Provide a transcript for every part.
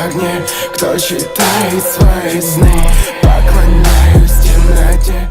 огне. Кто читает свои сны, поклоняюсь темноте.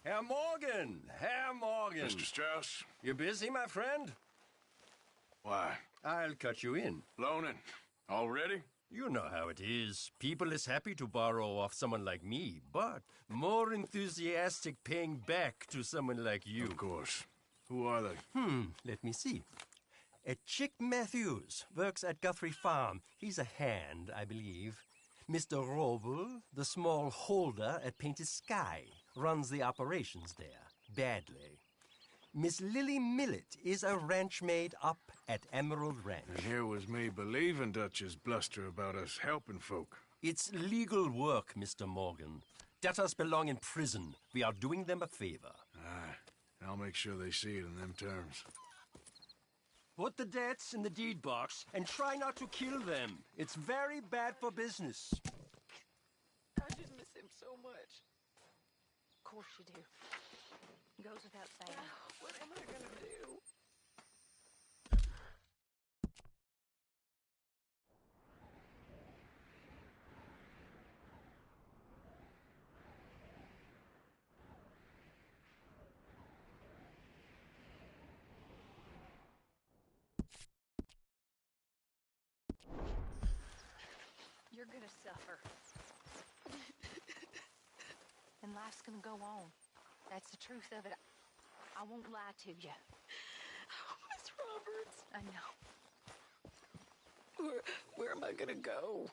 Herr Morgan! Herr Morgan! Mr. Strauss? You busy, my friend? Why? I'll cut you in. Loaning? Already? You know how it is. People is happy to borrow off someone like me, but more enthusiastic paying back to someone like you. Of course. Who are they? Let me see. Chick Matthews works at Guthrie Farm. He's a hand, I believe. Mr. Roble, the small holder at Painted Sky, runs the operations there, badly. Miss Lily Millet is a ranch maid up at Emerald Ranch. And here was me believing Dutch's bluster about us helping folk. It's legal work, Mr. Morgan. Debtors belong in prison. We are doing them a favor. Aye. I'll make sure they see it in them terms. Put the debts in the deed box and try not to kill them. It's very bad for business. I just miss him so much. Of course you do. Goes without saying. What am I gonna do? You're gonna suffer. And life's gonna go on. That's the truth of it. I won't lie to you. Oh, Miss Roberts. I know. Where am I gonna go?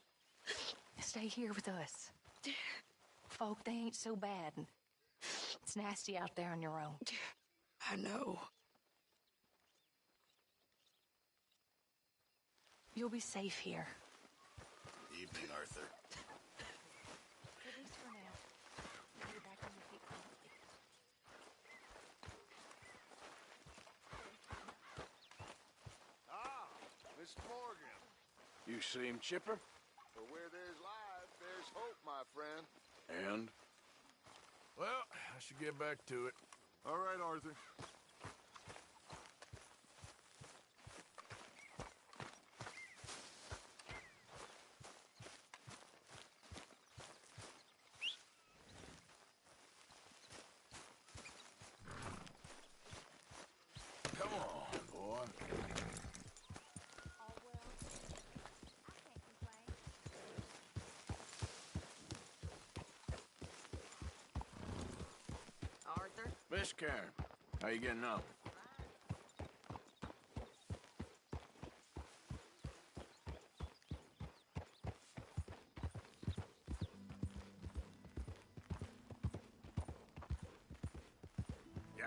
Stay here with us. Folk, they ain't so bad. And it's nasty out there on your own. I know. You'll be safe here. Evening, Arthur. At least for now. You'll be back on your feet promptly. Ah, Miss Morgan. You seem chipper? For where there's life, there's hope, my friend. And? Well, I should get back to it. All right, Arthur. Come on, boy. All well. I can't complain. Miss Karen, how you getting on? Yeah.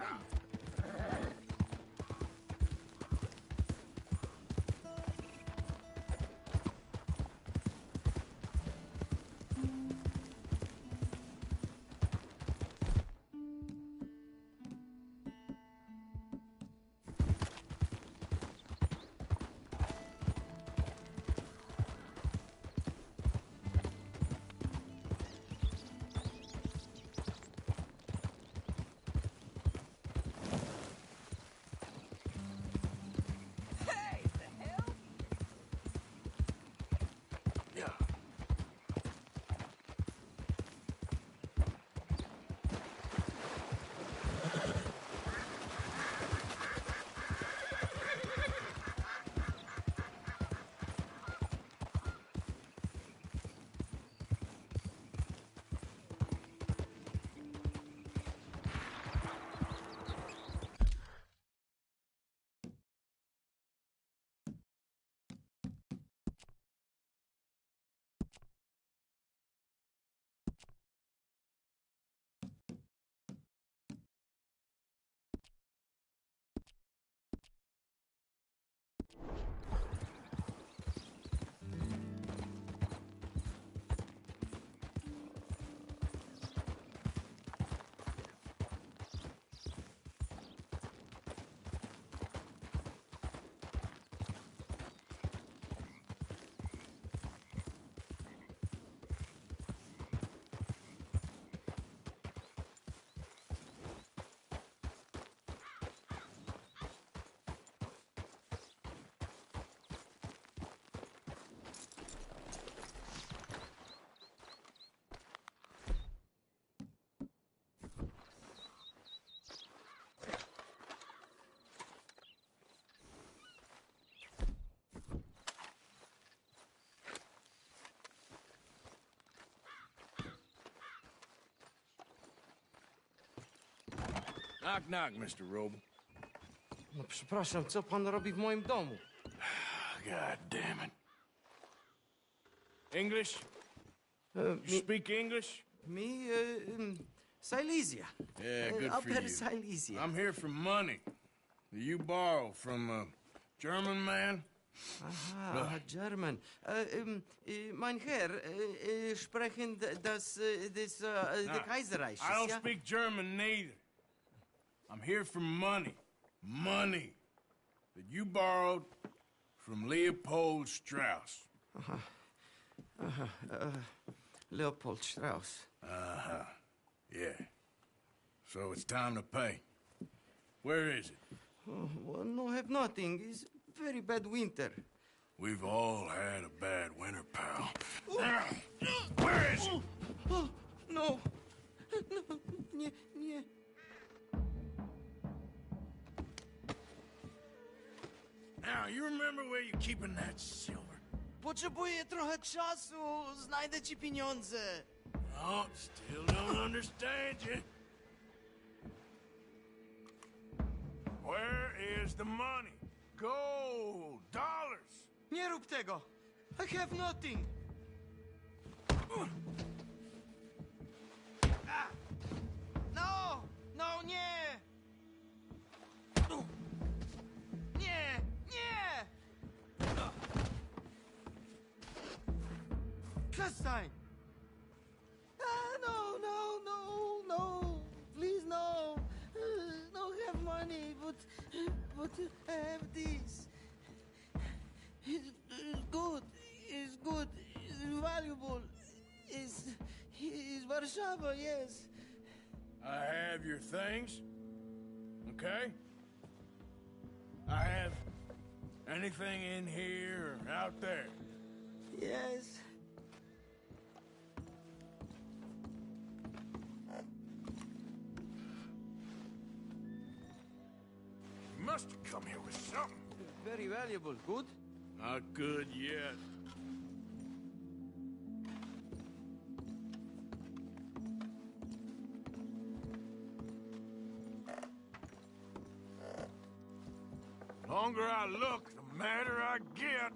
Yeah. Knock, knock, Mr. Roble. No przepraszam, co pan robi w moim domu? God damn it. English? Uh, You speak English? Me, Silesia. Yeah, good for Upper you. Silesia. I'm here for money that you borrow from a German man. Aha, German. Mein Herr, sprechen the Kaiserreich. I don't ja? speak German neither. I'm here for money. Money that you borrowed from Leopold Strauss. Leopold Strauss. Uh-huh. Yeah. So it's time to pay. Where is it? Oh, well, no, have nothing. It's very bad winter. We've all had a bad winter, pal. Where is it? Oh, no. No, nie, nie. Now, you remember where you're keeping that silver? Potrzebuję trochę czasu. Znajdę ci pieniądze. No, still don't understand you. Where is the money? Gold, dollars. Nie rób tego. I have nothing. No! No, nie! Nie! Nie! Przestań! No, no, no, no. Please, no. No have money, but I have this. It's good. It's good. It's valuable. It's Warszawa, yes. I have your things, okay? I have anything in here or out there. Yes. You must have come here with something. Very valuable. Good? Not good yet. longer I look, the madder I get.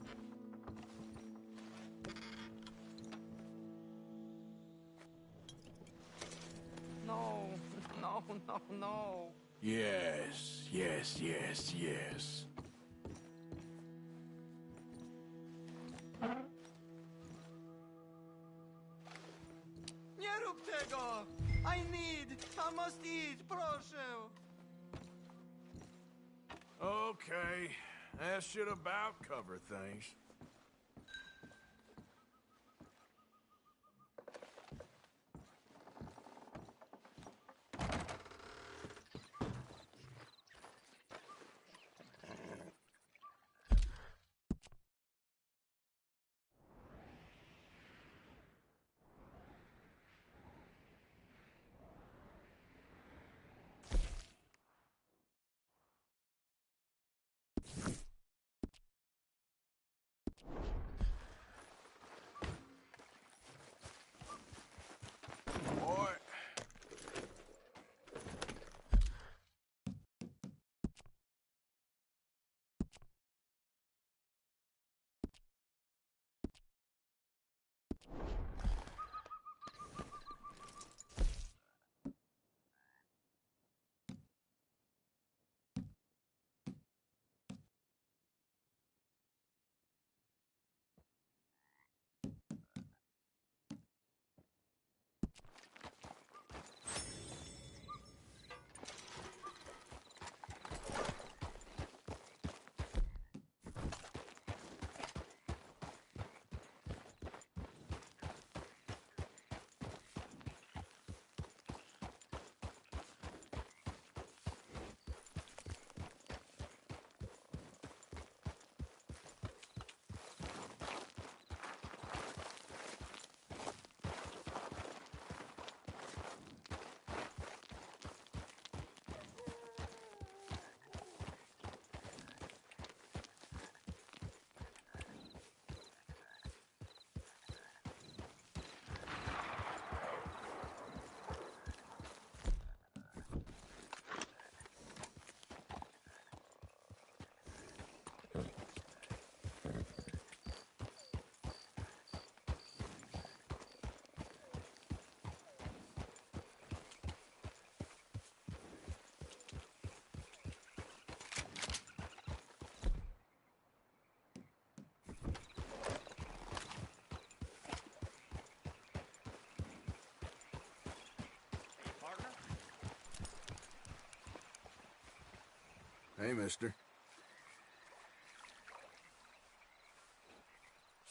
No, no, no, no. Yes, yes, yes, yes. Nie rób tego! I must eat, proszę! Okay, that should about cover things. Boy. Hey, mister.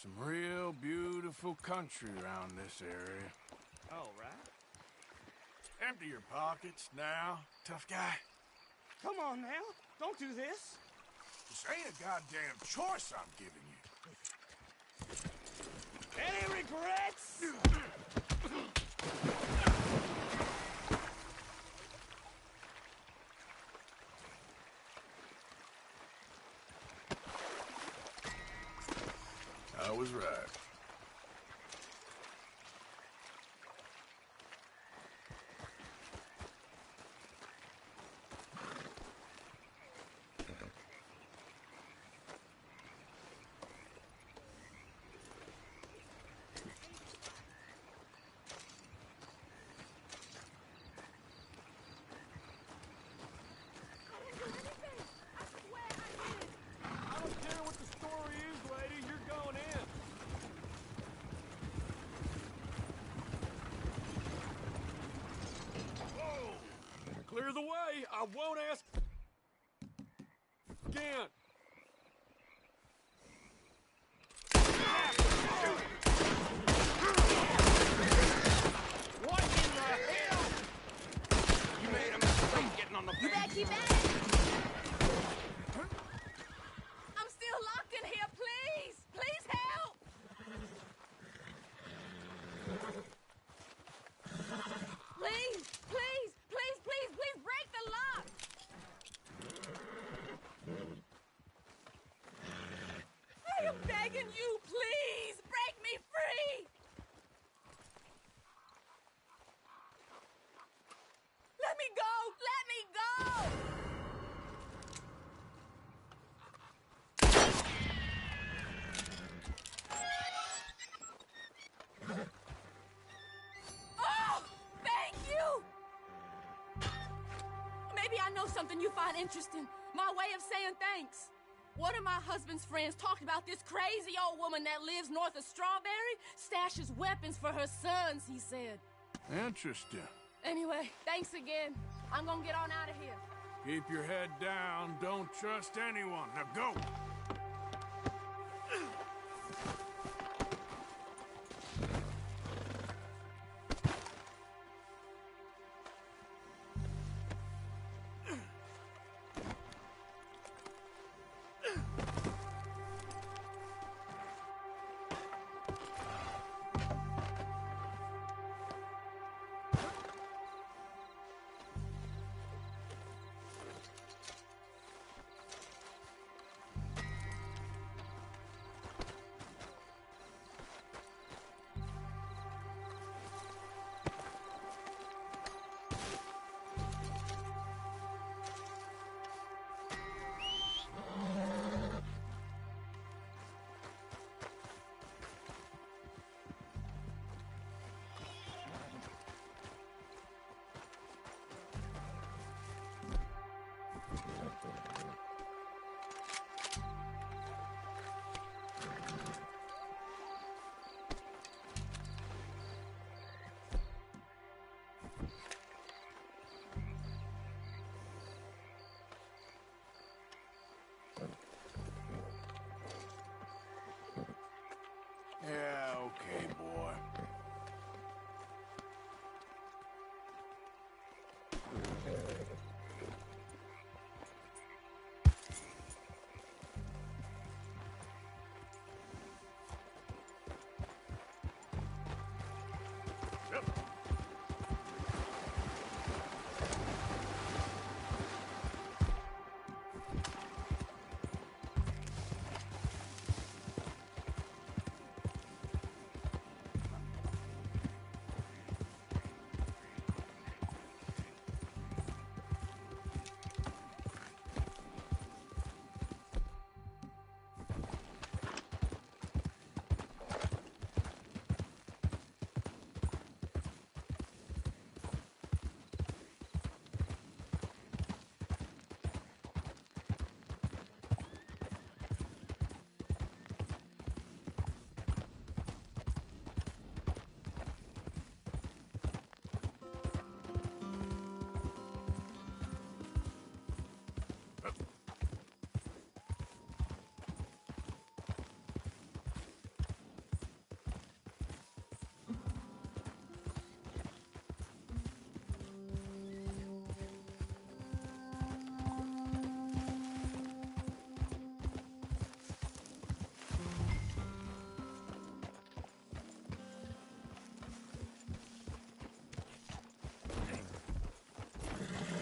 Some real beautiful country around this area. All right. Empty your pockets now, tough guy. Come on now. Don't do this. This ain't a goddamn choice I'm giving you. Any regrets? I was right. I don't care what the story is, lady. You're going in. Whoa! Clear the way. I won't ask again. What in the hell? You made a mistake getting on the You better keep at it. I'm still locked in here, please. Please help. Please, please, please, please, please break the lock. something you find interesting. My way of saying thanks. One of my husband's friends talked about this crazy old woman that lives north of Strawberry, stashes weapons for her sons, he said. Interesting. Anyway, thanks again. I'm gonna get on out of here. Keep your head down. Don't trust anyone. Now go! Yeah, okay, boy.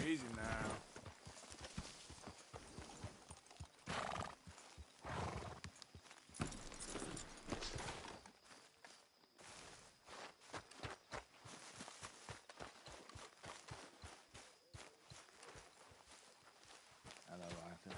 Easy now. Hello, Arthur.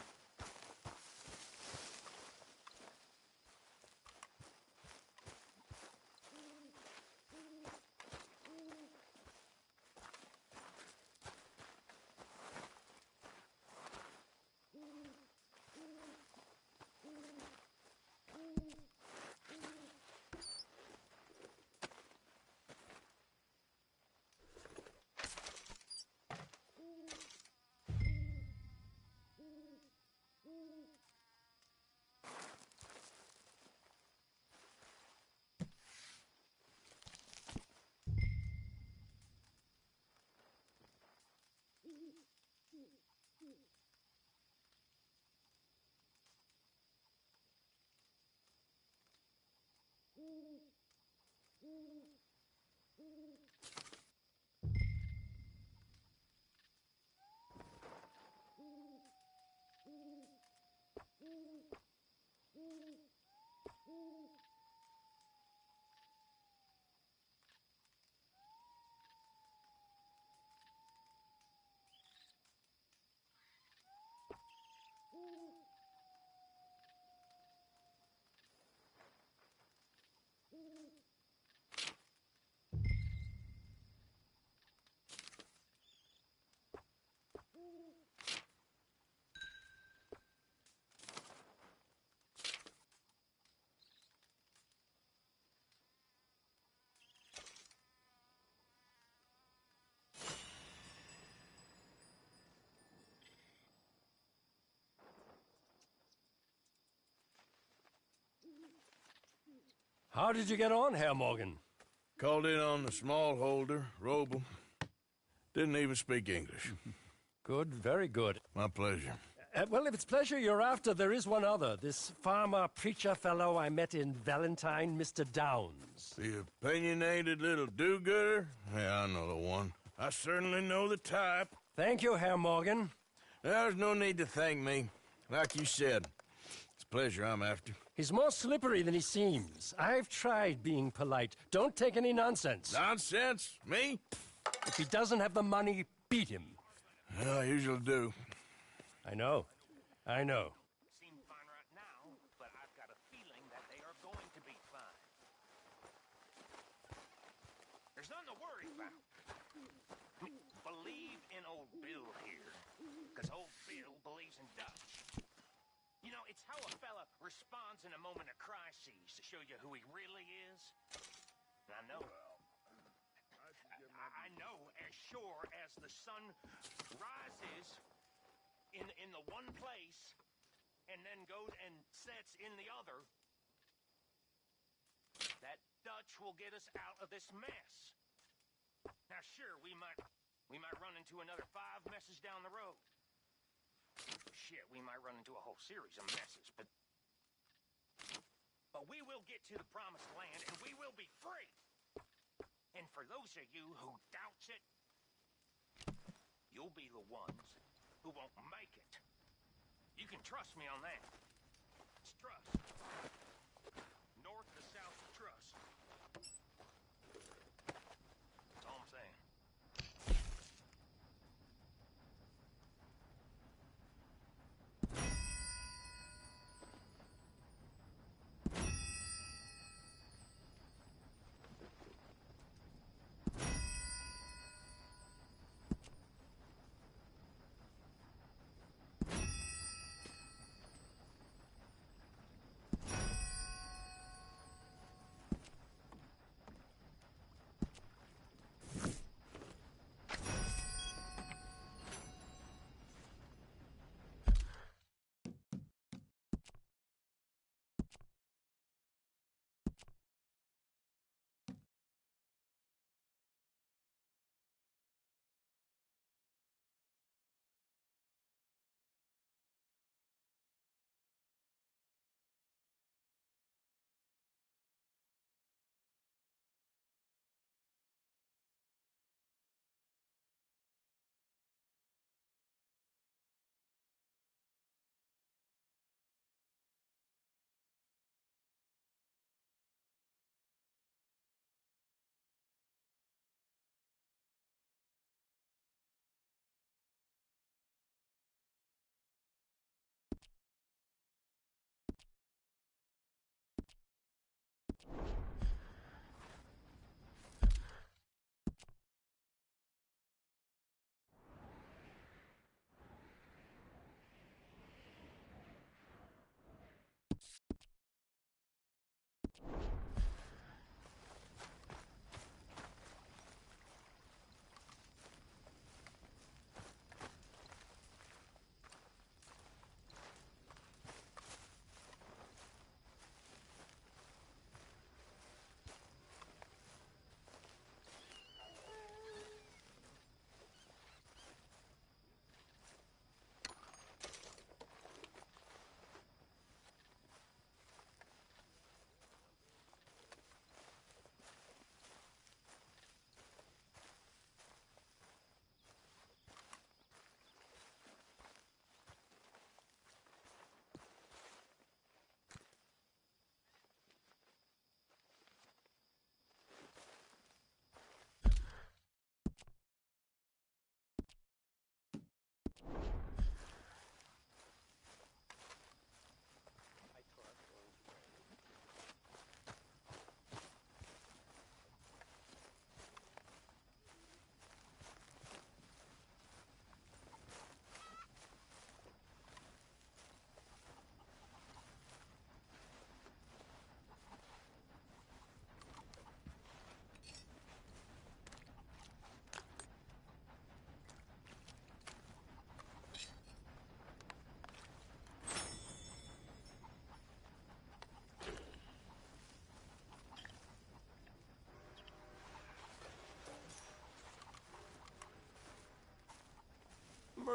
How did you get on, Herr Morgan? Called in on the small holder, Roble. Didn't even speak English. Good, very good. My pleasure. Well, if it's pleasure you're after, there is one other. This farmer preacher fellow I met in Valentine, Mr. Downs. The opinionated little do-gooder? Yeah, I know the one. I certainly know the type. Thank you, Herr Morgan. There's no need to thank me. Like you said, it's pleasure I'm after. He's more slippery than he seems. I've tried being polite. Don't take any nonsense. Nonsense? Me? If he doesn't have the money, beat him. Well, I usually do. I know. I know. Seem fine right now, but I've got a feeling that they are going to be fine. There's nothing to worry about. Believe in old Bill here, because old Bill believes in Dutch. You know, it's how a fella responds in a moment of crisis to show you who he really is. And I know. I know as sure as the sun rises in the one place and then goes and sets in the other, that Dutch will get us out of this mess. Now, sure, we might run into another 5 messes down the road. Shit, we might run into a whole series of messes, but we will get to the promised land and we will be free. And for those of you who doubts it, you'll be the ones who won't make it. You can trust me on that. It's trust. North to south trust. That's all I'm saying.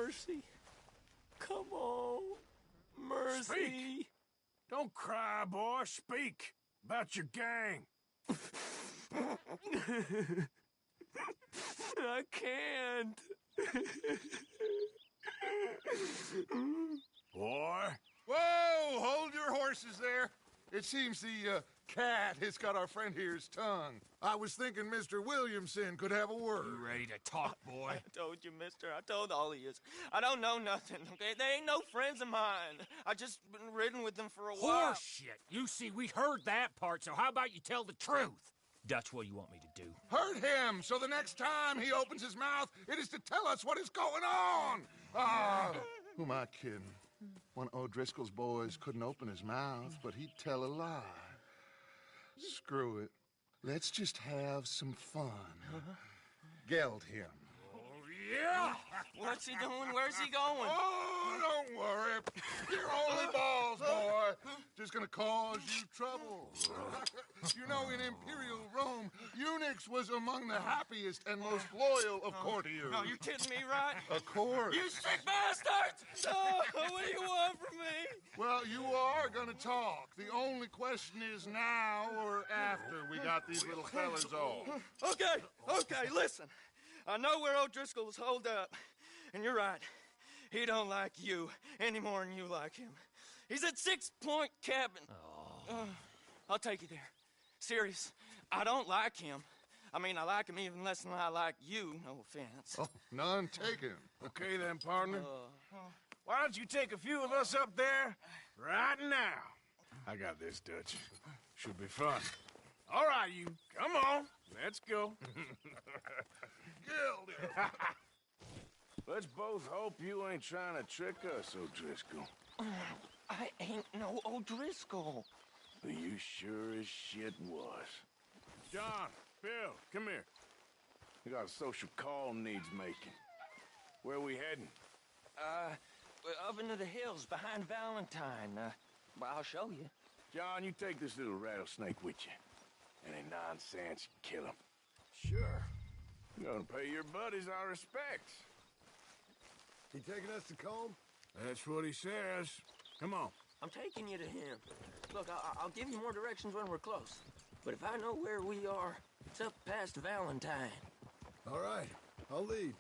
mercy. Come on. Mercy. Speak. Don't cry, boy. Speak about your gang. I can't. Boy. Whoa! Hold your horses there. It seems the cat has got our friend here's tongue. I was thinking Mr. Williamson could have a word. You ready to talk, boy? I told you, mister. I told all of you. I don't know nothing, okay? They ain't no friends of mine. I just been riding with them for a while. Horseshit! You see, we heard that part, so how about you tell the truth? Dutch, what do you want me to do? Hurt him, so the next time he opens his mouth, it is to tell us what is going on. Who am I kidding? One of O'Driscoll's boys couldn't open his mouth, but he'd tell a lie. Screw it. Let's just have some fun. Geld him. Yeah! What's he doing? Where's he going? Oh, don't worry. You're only balls, boy. Just gonna cause you trouble. You know, in Imperial Rome, eunuchs was among the happiest and most loyal of courtiers. No, you kidding me, right? Of course. You sick bastards! What do you want from me? Well, you are gonna talk. The only question is now or after we got these little fellas off. Okay, listen. I know where O'Driscoll's holed up, and you're right. He don't like you any more than you like him. He's at 6 Point Cabin. I'll take you there. Serious, I don't like him. I mean, I like him even less than I like you, no offense. Oh, none taken. Okay then, partner. Why don't you take a few of us up there right now? I got this, Dutch. Should be fun. All right, you. Come on. Let's go. Let's both hope you ain't trying to trick us, O'Driscoll. I ain't no O'Driscoll. But you sure as shit was. John, Bill, come here. We got a social call needs making. Where we heading? Up into the hills behind Valentine. Well, I'll show you. John, you take this little rattlesnake with you. Any nonsense, you kill him. Sure. You're gonna pay your buddies our respects. He taking us to Combe? That's what he says. Come on. I'm taking you to him. Look, I'll give you more directions when we're close. But if I know where we are, it's up past Valentine. All right, I'll lead.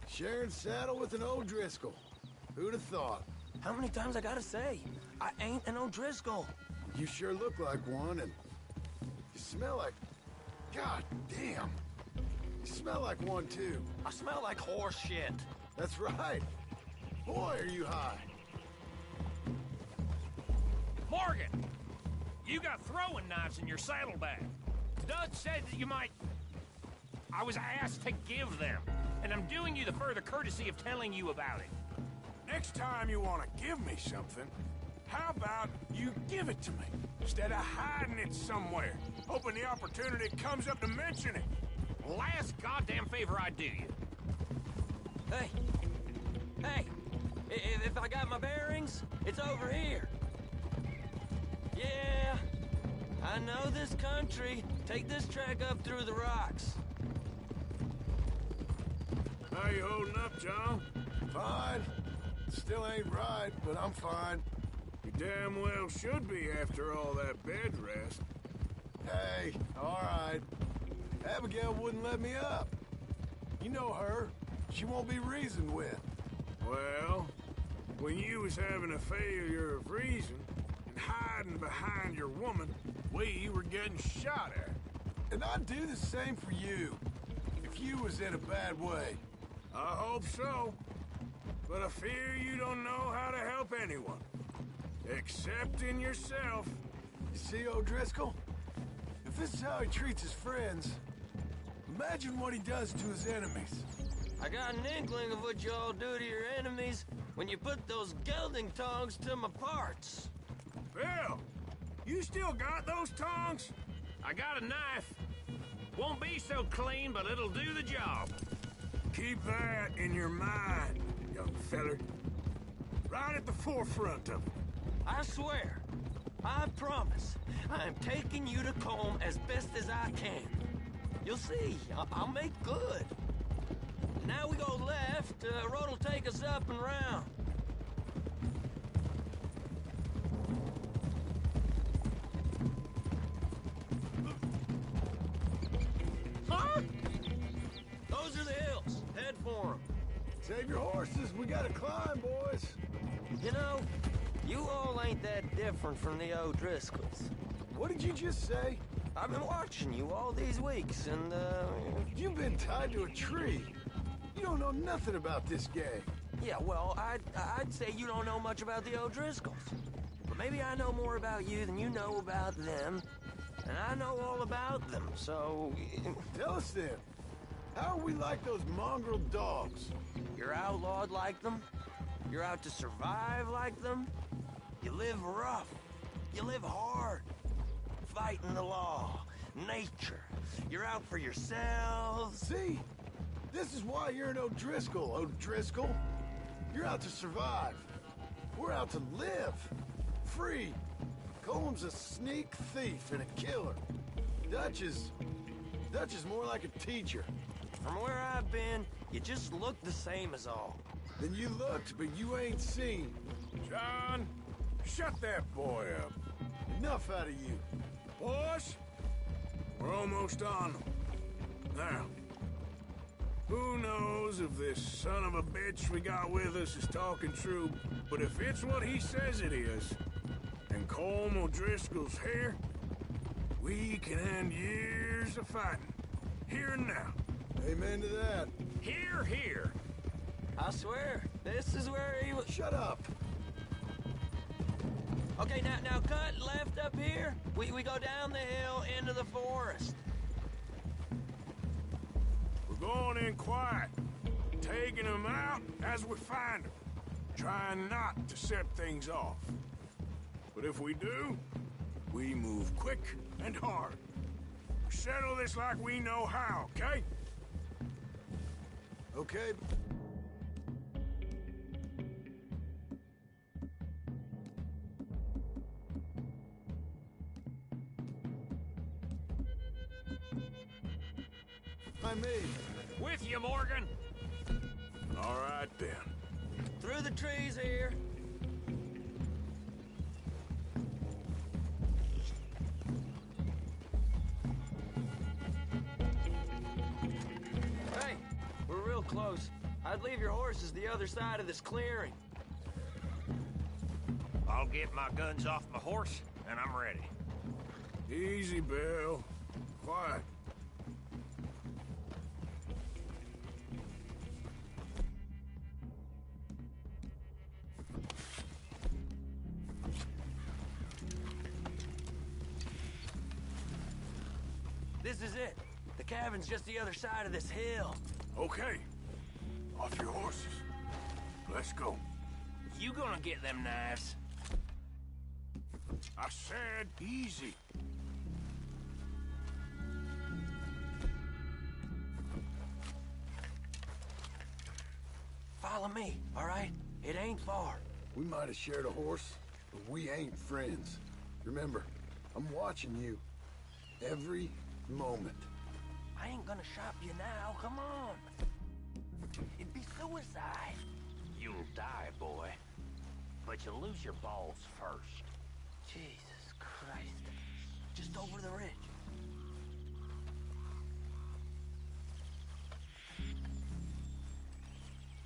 Sharing saddle with an O'Driscoll. Who'd have thought? How many times I gotta say? I ain't an O'Driscoll. You sure look like one, and you smell like... God damn. You smell like one, too. I smell like horse shit. That's right. Boy, are you high. Morgan! You got throwing knives in your saddlebag. Dud said that you might... I was asked to give them, and I'm doing you the further courtesy of telling you about it. Next time you want to give me something, how about you give it to me, instead of hiding it somewhere, hoping the opportunity comes up to mention it? Last goddamn favor I do you. Hey, if I got my bearings, it's over here. Yeah, I know this country. Take this track up through the rocks. How you holding up, John? Fine. Still ain't right, but I'm fine. You damn well should be after all that bed rest. Hey, all right. Abigail wouldn't let me up. You know her. She won't be reasoned with. Well, when you was having a failure of reason and hiding behind your woman, we were getting shot at. And I'd do the same for you, if you was in a bad way. I hope so. But I fear you don't know how to help anyone. Except in yourself. You see, O'Driscoll? If this is how he treats his friends, imagine what he does to his enemies. I got an inkling of what you all do to your enemies when you put those gelding tongs to my parts. Bill, you still got those tongs? I got a knife. Won't be so clean, but it'll do the job. Keep that in your mind, young feller. Right at the forefront of it. I swear, I promise. I'm taking you to Combe as best as I can. You'll see, I'll make good. Now we go left, road will take us up and round. Huh? Those are the hills. Head for them. Save your horses. We gotta climb, boys. You know, you all ain't that different from the O'Driscolls. What did you just say? I've been watching you all these weeks, and, You've been tied to a tree. You don't know nothing about this gang. yeah, well, I'd say you don't know much about the O'Driscolls. But maybe I know more about you than you know about them, and I know all about them, so... Tell us then. How are we like those mongrel dogs? You're outlawed like them. You're out to survive like them. You live rough. You live hard. Fighting the law. Nature. You're out for yourselves. See? This is why you're an O'Driscoll, O'Driscoll. You're out to survive. We're out to live. Free. Combs a sneak thief and a killer. Dutch is more like a teacher. From where I've been, you just look the same as all. Then you looked, but you ain't seen. John, shut that boy up. Enough out of you. Boys, we're almost on them. Now, who knows if this son of a bitch we got with us is talking true, but if it's what he says it is, and Colm O'Driscoll's here, we can end years of fighting. Here and now. Amen to that. Here, here. I swear, this is where he was... Shut up. Okay, now cut left up here. We go down the hill into the forest. We're going in quiet, taking them out as we find them, trying not to set things off. But if we do, we move quick and hard. We settle this like we know how, okay? Okay. By me. With you, Morgan. All right, then. Through the trees here. Hey, we're real close. I'd leave your horses the other side of this clearing. I'll get my guns off my horse, and I'm ready. Easy, Bill. Quiet. This is it. The cabin's just the other side of this hill. Okay. Off your horses. Let's go. You gonna get them knives? I said easy. Follow me, all right? It ain't far. We might have shared a horse, but we ain't friends. Remember, I'm watching you. Every moment. I ain't gonna shop you now, come on. It'd be suicide. You'll die, boy. But you'll lose your balls first. Jesus Christ. Just over the ridge.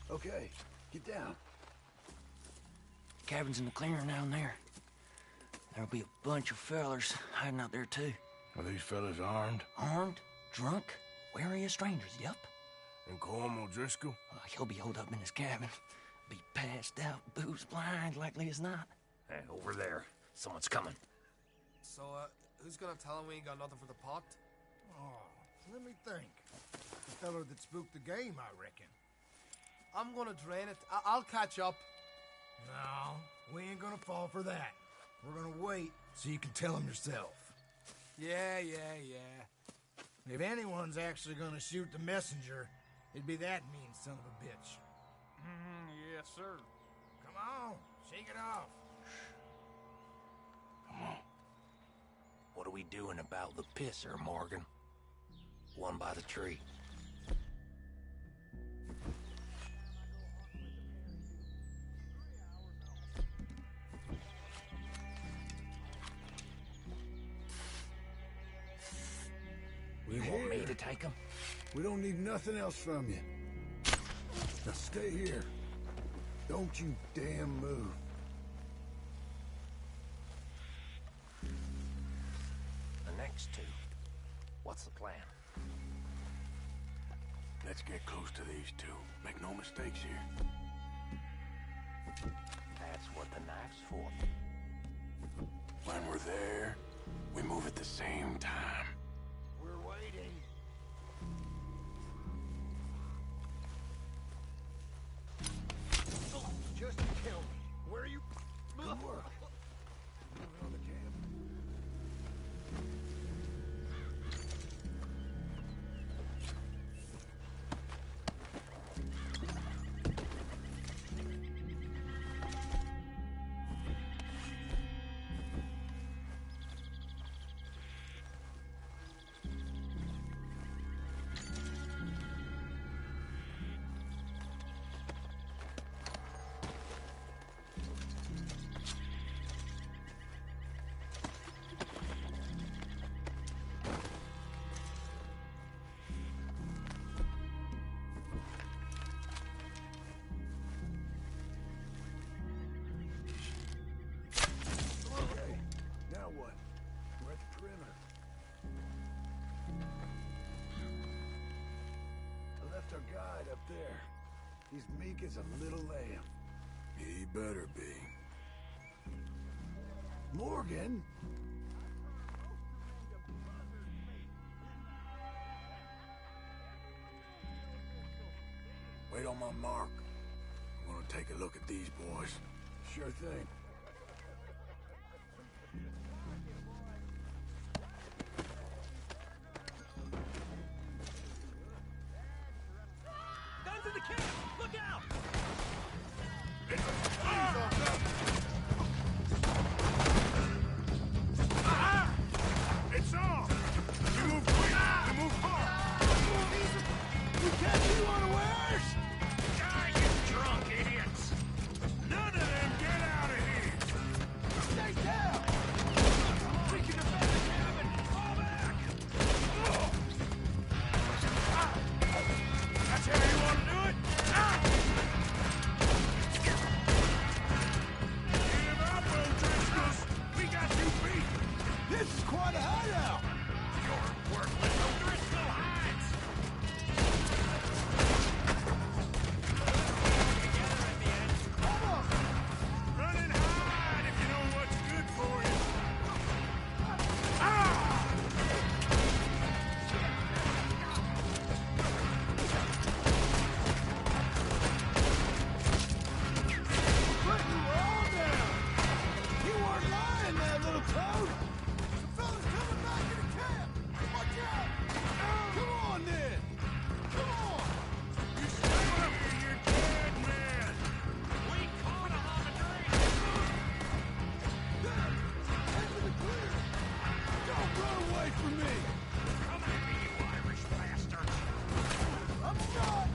Okay, get down. Cabin's in the clearing down there. There'll be a bunch of fellers hiding out there, too. Are these fellas armed? Armed, drunk, wary of strangers, yep. And Colm O'Driscoll? He'll be holed up in his cabin. Be passed out, booze blind, likely as not. Hey, over there. Someone's coming. So, who's gonna tell him we ain't got nothing for the pot? Oh, let me think. The feller that spooked the game, I reckon. I'm gonna drain it. I'll catch up. No, we ain't gonna fall for that. We're gonna wait so you can tell him yourself. Yeah. If anyone's actually gonna shoot the messenger, it'd be that mean son of a bitch. Yes, sir. Come on, shake it off. Come on. What are we doing about the pisser, Morgan? One by the tree. You want me to take him? We don't need nothing else from you. Now stay here. Don't you damn move. The next two. What's the plan? Let's get close to these two. Make no mistakes here. That's what the knife's for. When we're there, we move at the same time. We're waiting. Just kill me. Where are you? Good work. Moving on the camp. Our guide up there. He's meek as a little lamb. He better be. Morgan? Wait on my mark. I'm gonna take a look at these boys. Sure thing. Guns in the camp! Look out! It's on! You move quick! You move hard! We catch you unawares! Die, you drunk idiots! None of them get out of here! Stay down! We can defend the cabin! Fall back! That's how you want to do it? Give up, O'Driscolls! We got you beat! This is quite a hideout! You're worthless O'Driscoll hides! Run and hide if you know what's good for you! Put you all down! You weren't lying there, little toad! The fella's coming back into camp! Watch out! Come on, then! Come on! You stay up here, you're dead, man! We caught him on the drain! There! Head to the clear! Don't run away from me! Come at me, you Irish bastards! I'm not!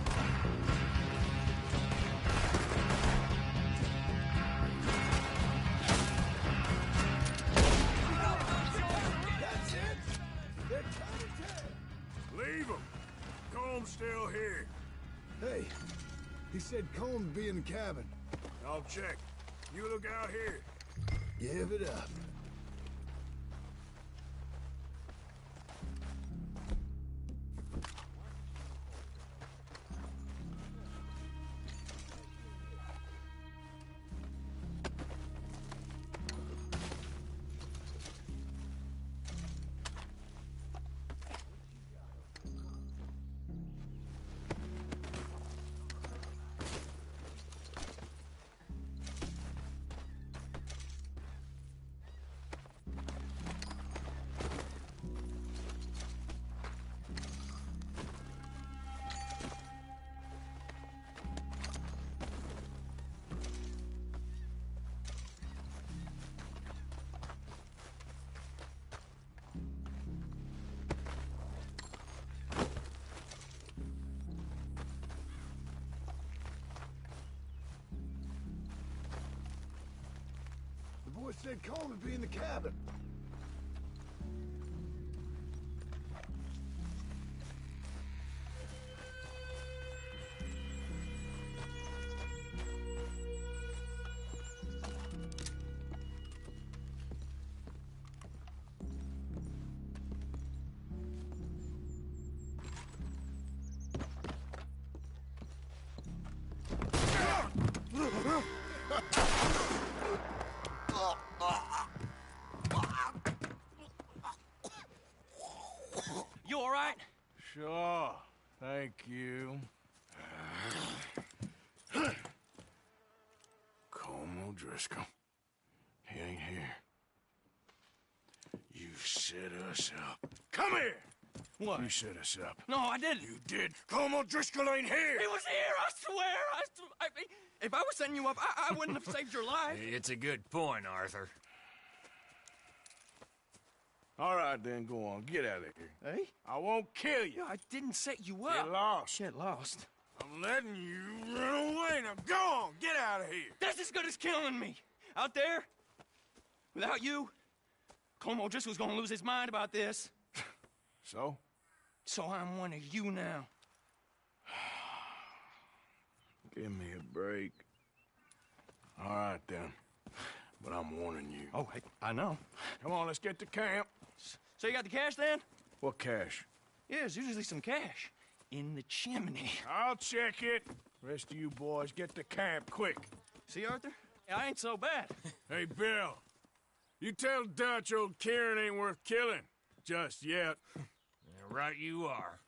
That's it! They're counter-tagged! Leave them! Comb's still here. Hey, he said Combs be in the cabin. I'll check. You look out here. Give it up. wish they'd call to be in the cabin. You all right? Sure. Thank you. Colm O'Driscoll. He ain't here. You set us up. Come here! What? You set us up. No, I didn't. You did. Colm O'Driscoll ain't here! He was here, I swear! If I was setting you up, I wouldn't have saved your life. It's a good point, Arthur. All right, then, go on. Get out of here. Hey? I won't kill you. I didn't set you up. Get lost. Get lost. I'm letting you run away. Now go on. Get out of here. That's as good as killing me. Out there, without you, Colm O'Driscoll's gonna lose his mind about this. So? So I'm one of you now. Give me a break. All right, then. But I'm warning you. Oh, hey, I know. Come on, let's get to camp. So you got the cash, then? What cash? Yeah, there's usually some cash. In the chimney. I'll check it. Rest of you boys, get to camp, quick. See, Arthur? I ain't so bad. Hey, Bill. You tell Dutch old Kieran ain't worth killing. Just yet. Yeah, right you are.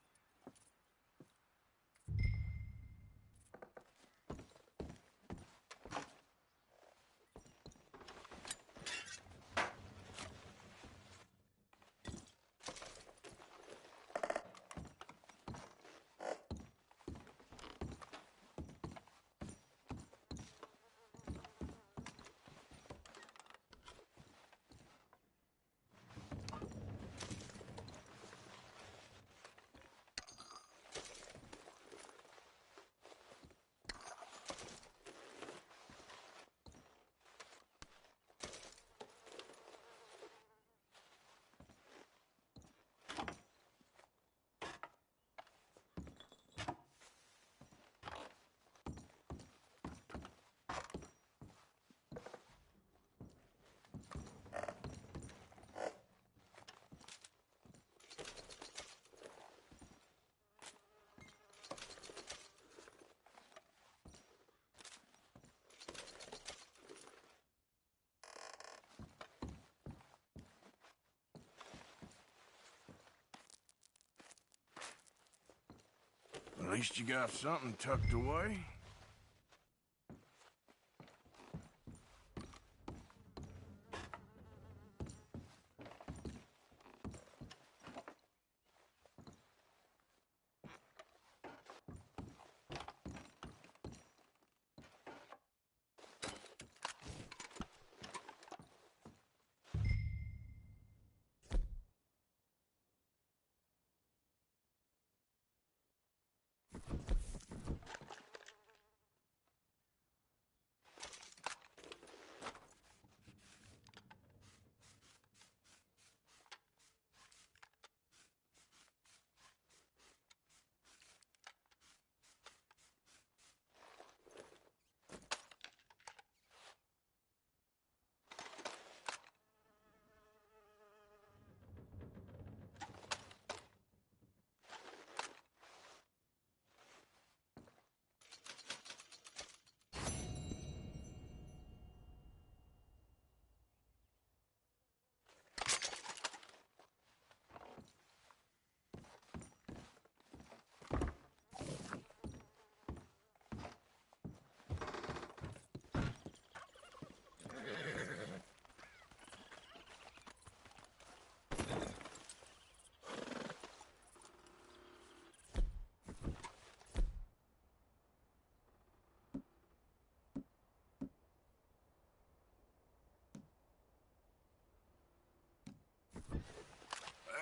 At least you got something tucked away.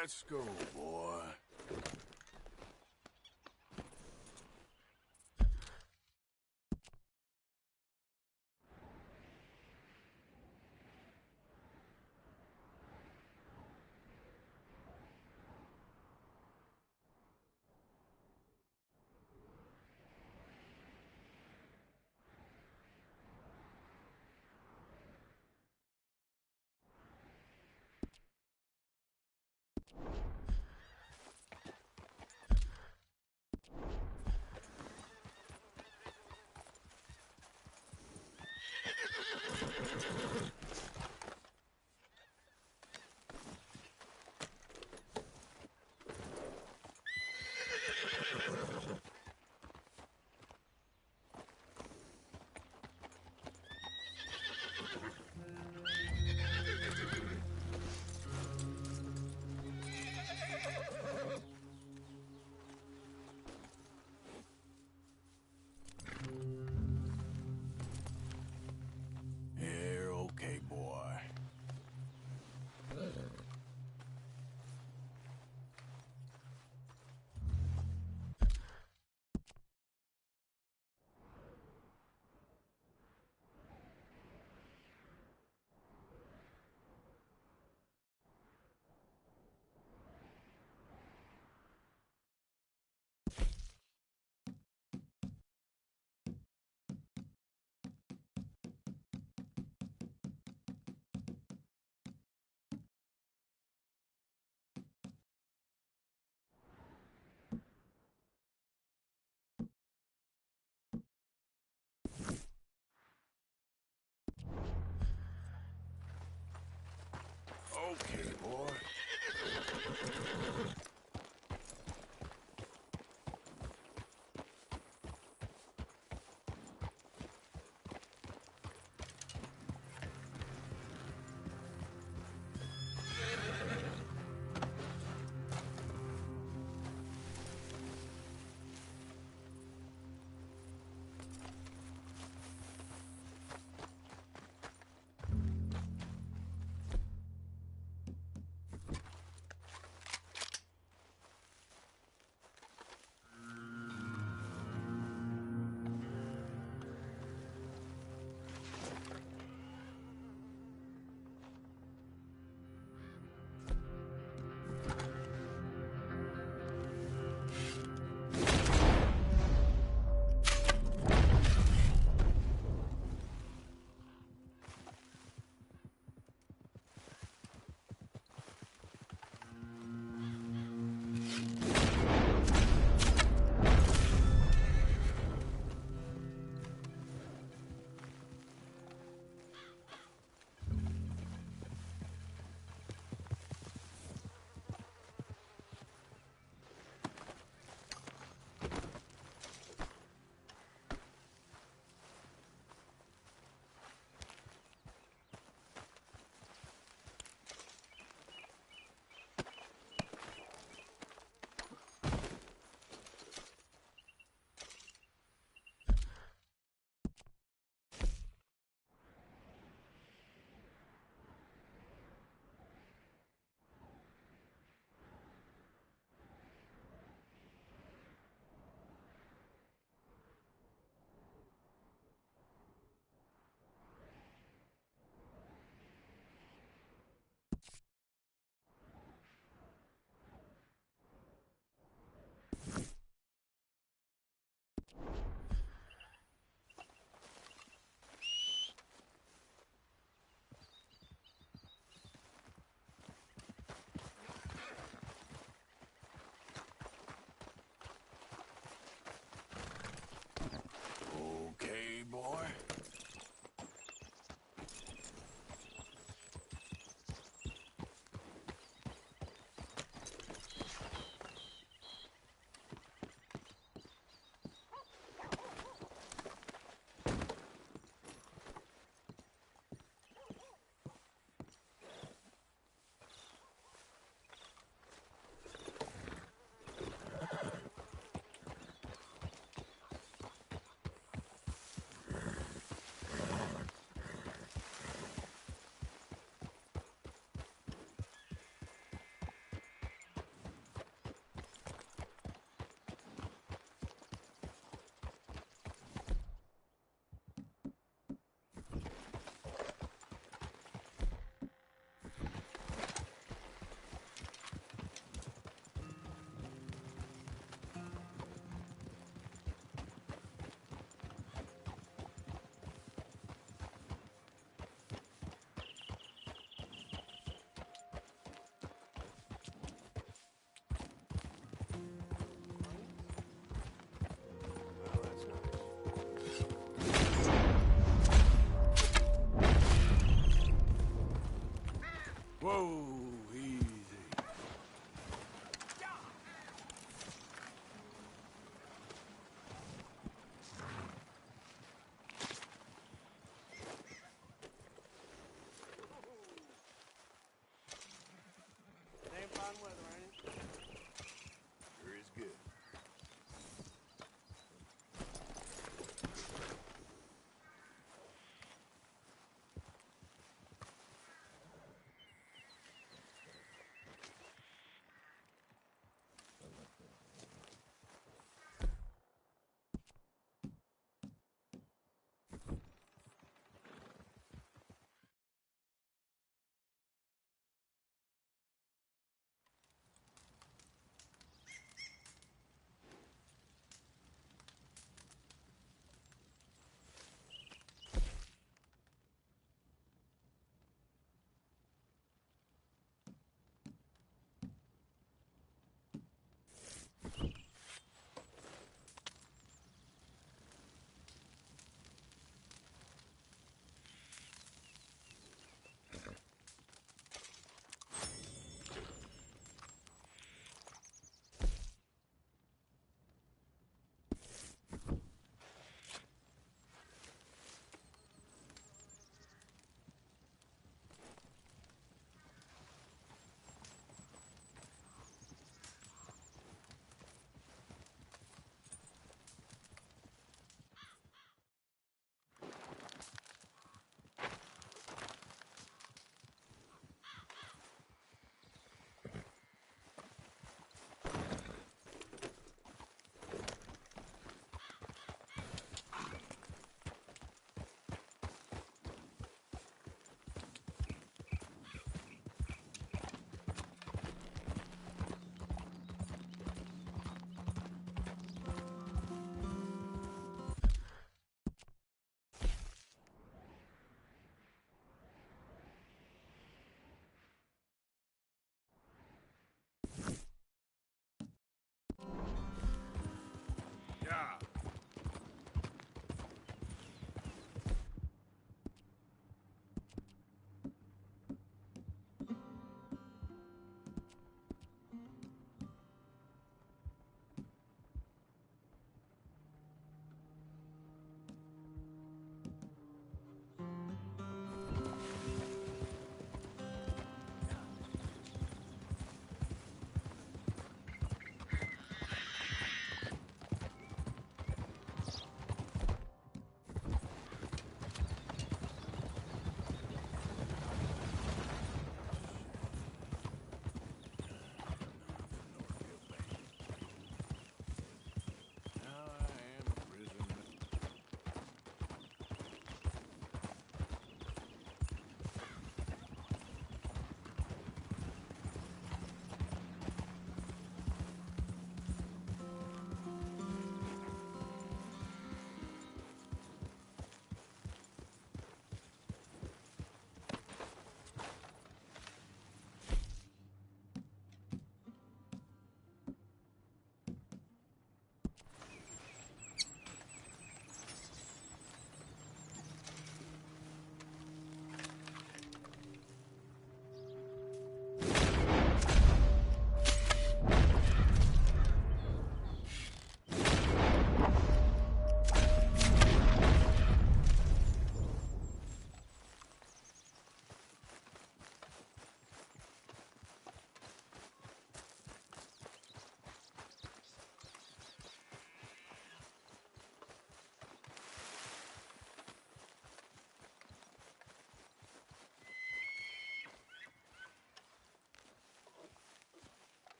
Let's go, boy. Whoa, easy. Damn fine weather, ain't it? Sure is good.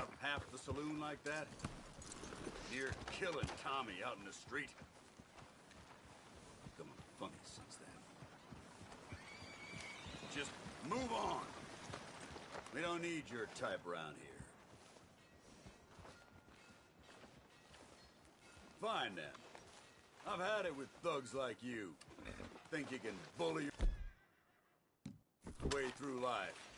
up half the saloon like that? Near killing Tommy out in the street. Becoming funny since then. Just move on. We don't need your type around here. Fine then. I've had it with thugs like you. Think you can bully your way through life.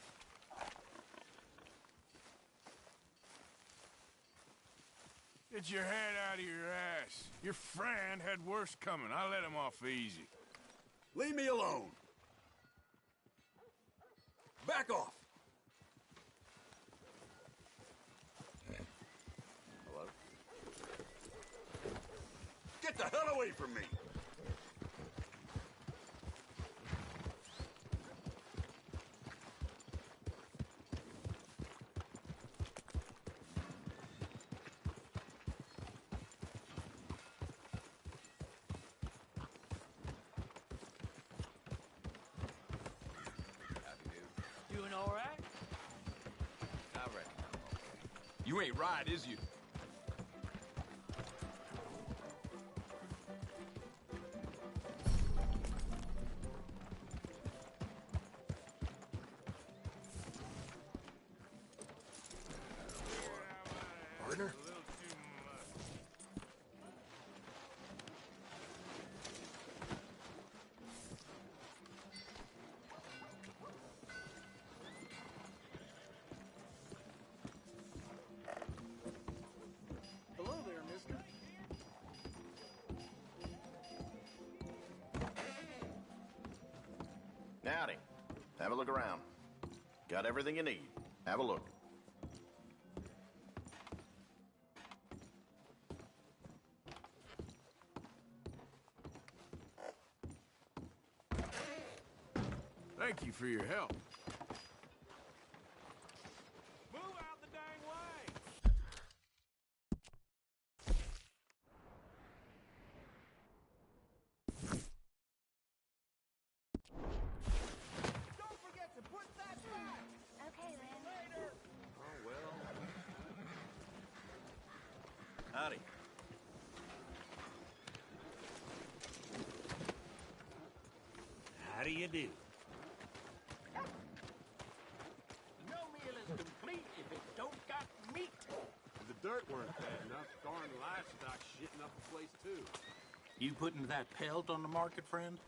Get your head out of your ass. Your friend had worse coming. I let him off easy. Leave me alone. Back off. Hello? Get the hell away from me! Doing all right? I reckon I'm okay. You ain't right, is you? Partner? Hello there, mister. Howdy. Have a look around. Got everything you need. Have a look. Thank you for your help. Move out the dang way! Don't forget to put that back! Okay, then. Later! Oh, well. Howdy. How do you do? No meal is complete if it don't got meat. If the dirt weren't bad enough, darn livestock shitting up the place, too. You putting that pelt on the market, friend?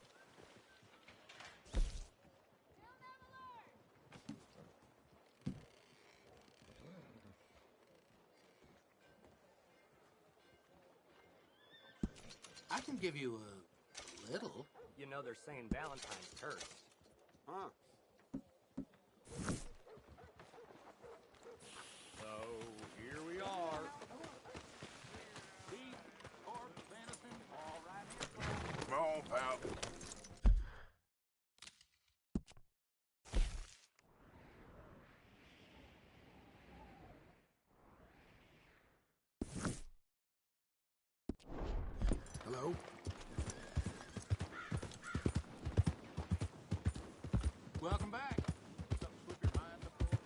I can give you a little. You know they're saying Valentine's cursed. Huh. So here we are. Beef, pork, venison, all right here. Come on, pal. Hello? Welcome back. Something slip your mind before?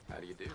How do you do?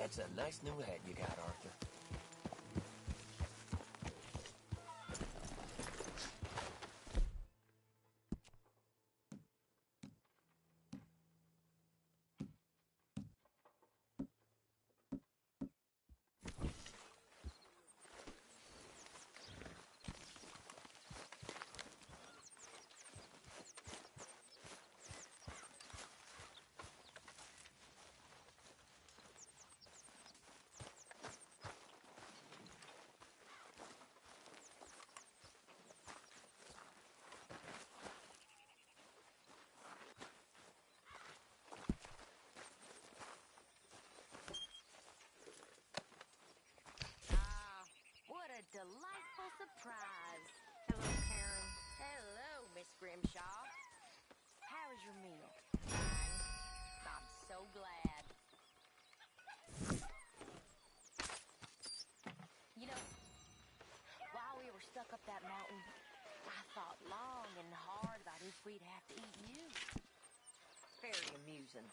That's a nice new hat you got, Arthur. What a delightful surprise. Hello, Karen. Hello, Miss Grimshaw. How was your meal? Fine. I'm so glad. You know, while we were stuck up that mountain, I thought long and hard about if we'd have to eat you. Very amusing.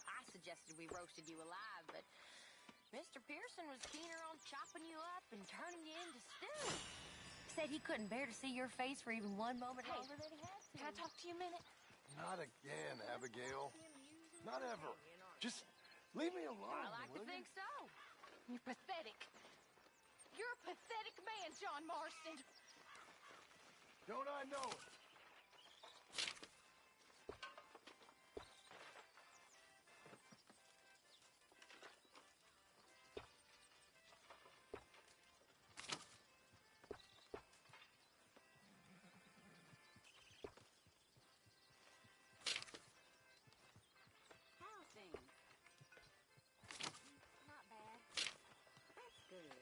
I suggested we roasted you alive, but Mr. Pearson was keener on chopping you up and turning you into stew. Said he couldn't bear to see your face for even one moment longer than he had to. Can I talk to you a minute? Not again, Abigail. Not ever. Just leave me alone. I like to think so. You're pathetic. You're a pathetic man, John Marston. Don't I know it? How's things? Not bad. That's good.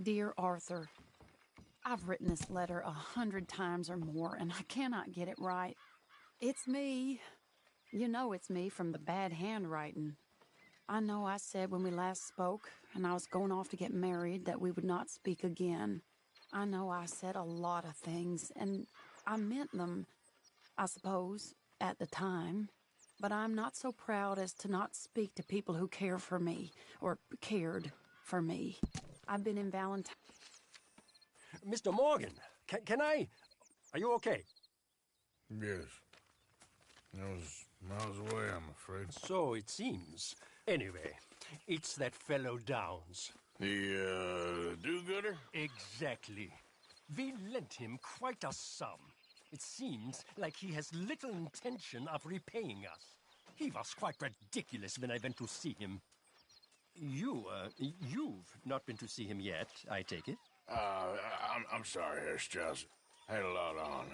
Dear Arthur, I've written this letter 100 times or more, and I cannot get it right. It's me. You know it's me from the bad handwriting. I know I said when we last spoke, and I was going off to get married, that we would not speak again. I know I said a lot of things, and I meant them, I suppose, at the time. But I'm not so proud as to not speak to people who care for me, or cared for me. I've been in Valentine. Mr. Morgan, can I... Are you okay? Yes. I was miles away, I'm afraid. So it seems. Anyway, it's that fellow Downs. The, do-gooder? Exactly. We lent him quite a sum. It seems like he has little intention of repaying us. He was quite ridiculous when I went to see him. You've not been to see him yet, I take it? I'm sorry, Harris Giles. Had a lot on.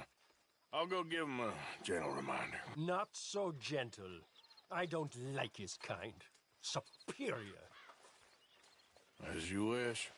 I'll go give him a gentle reminder. Not so gentle. I don't like his kind. Superior. As you wish.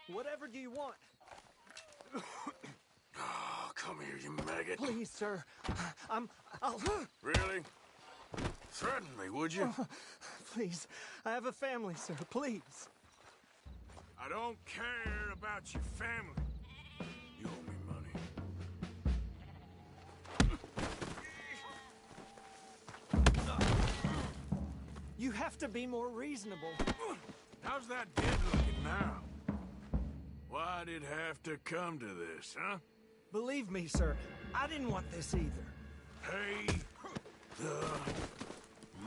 Whatever do you want? Oh, come here, you maggot. Please, sir. I'll... Really? Threaten me, would you? Please. I have a family, sir. Please. I don't care about your family. You owe me money. You have to be more reasonable. How's that dead looking now? Why'd it have to come to this, huh? Believe me, sir, I didn't want this either. Pay the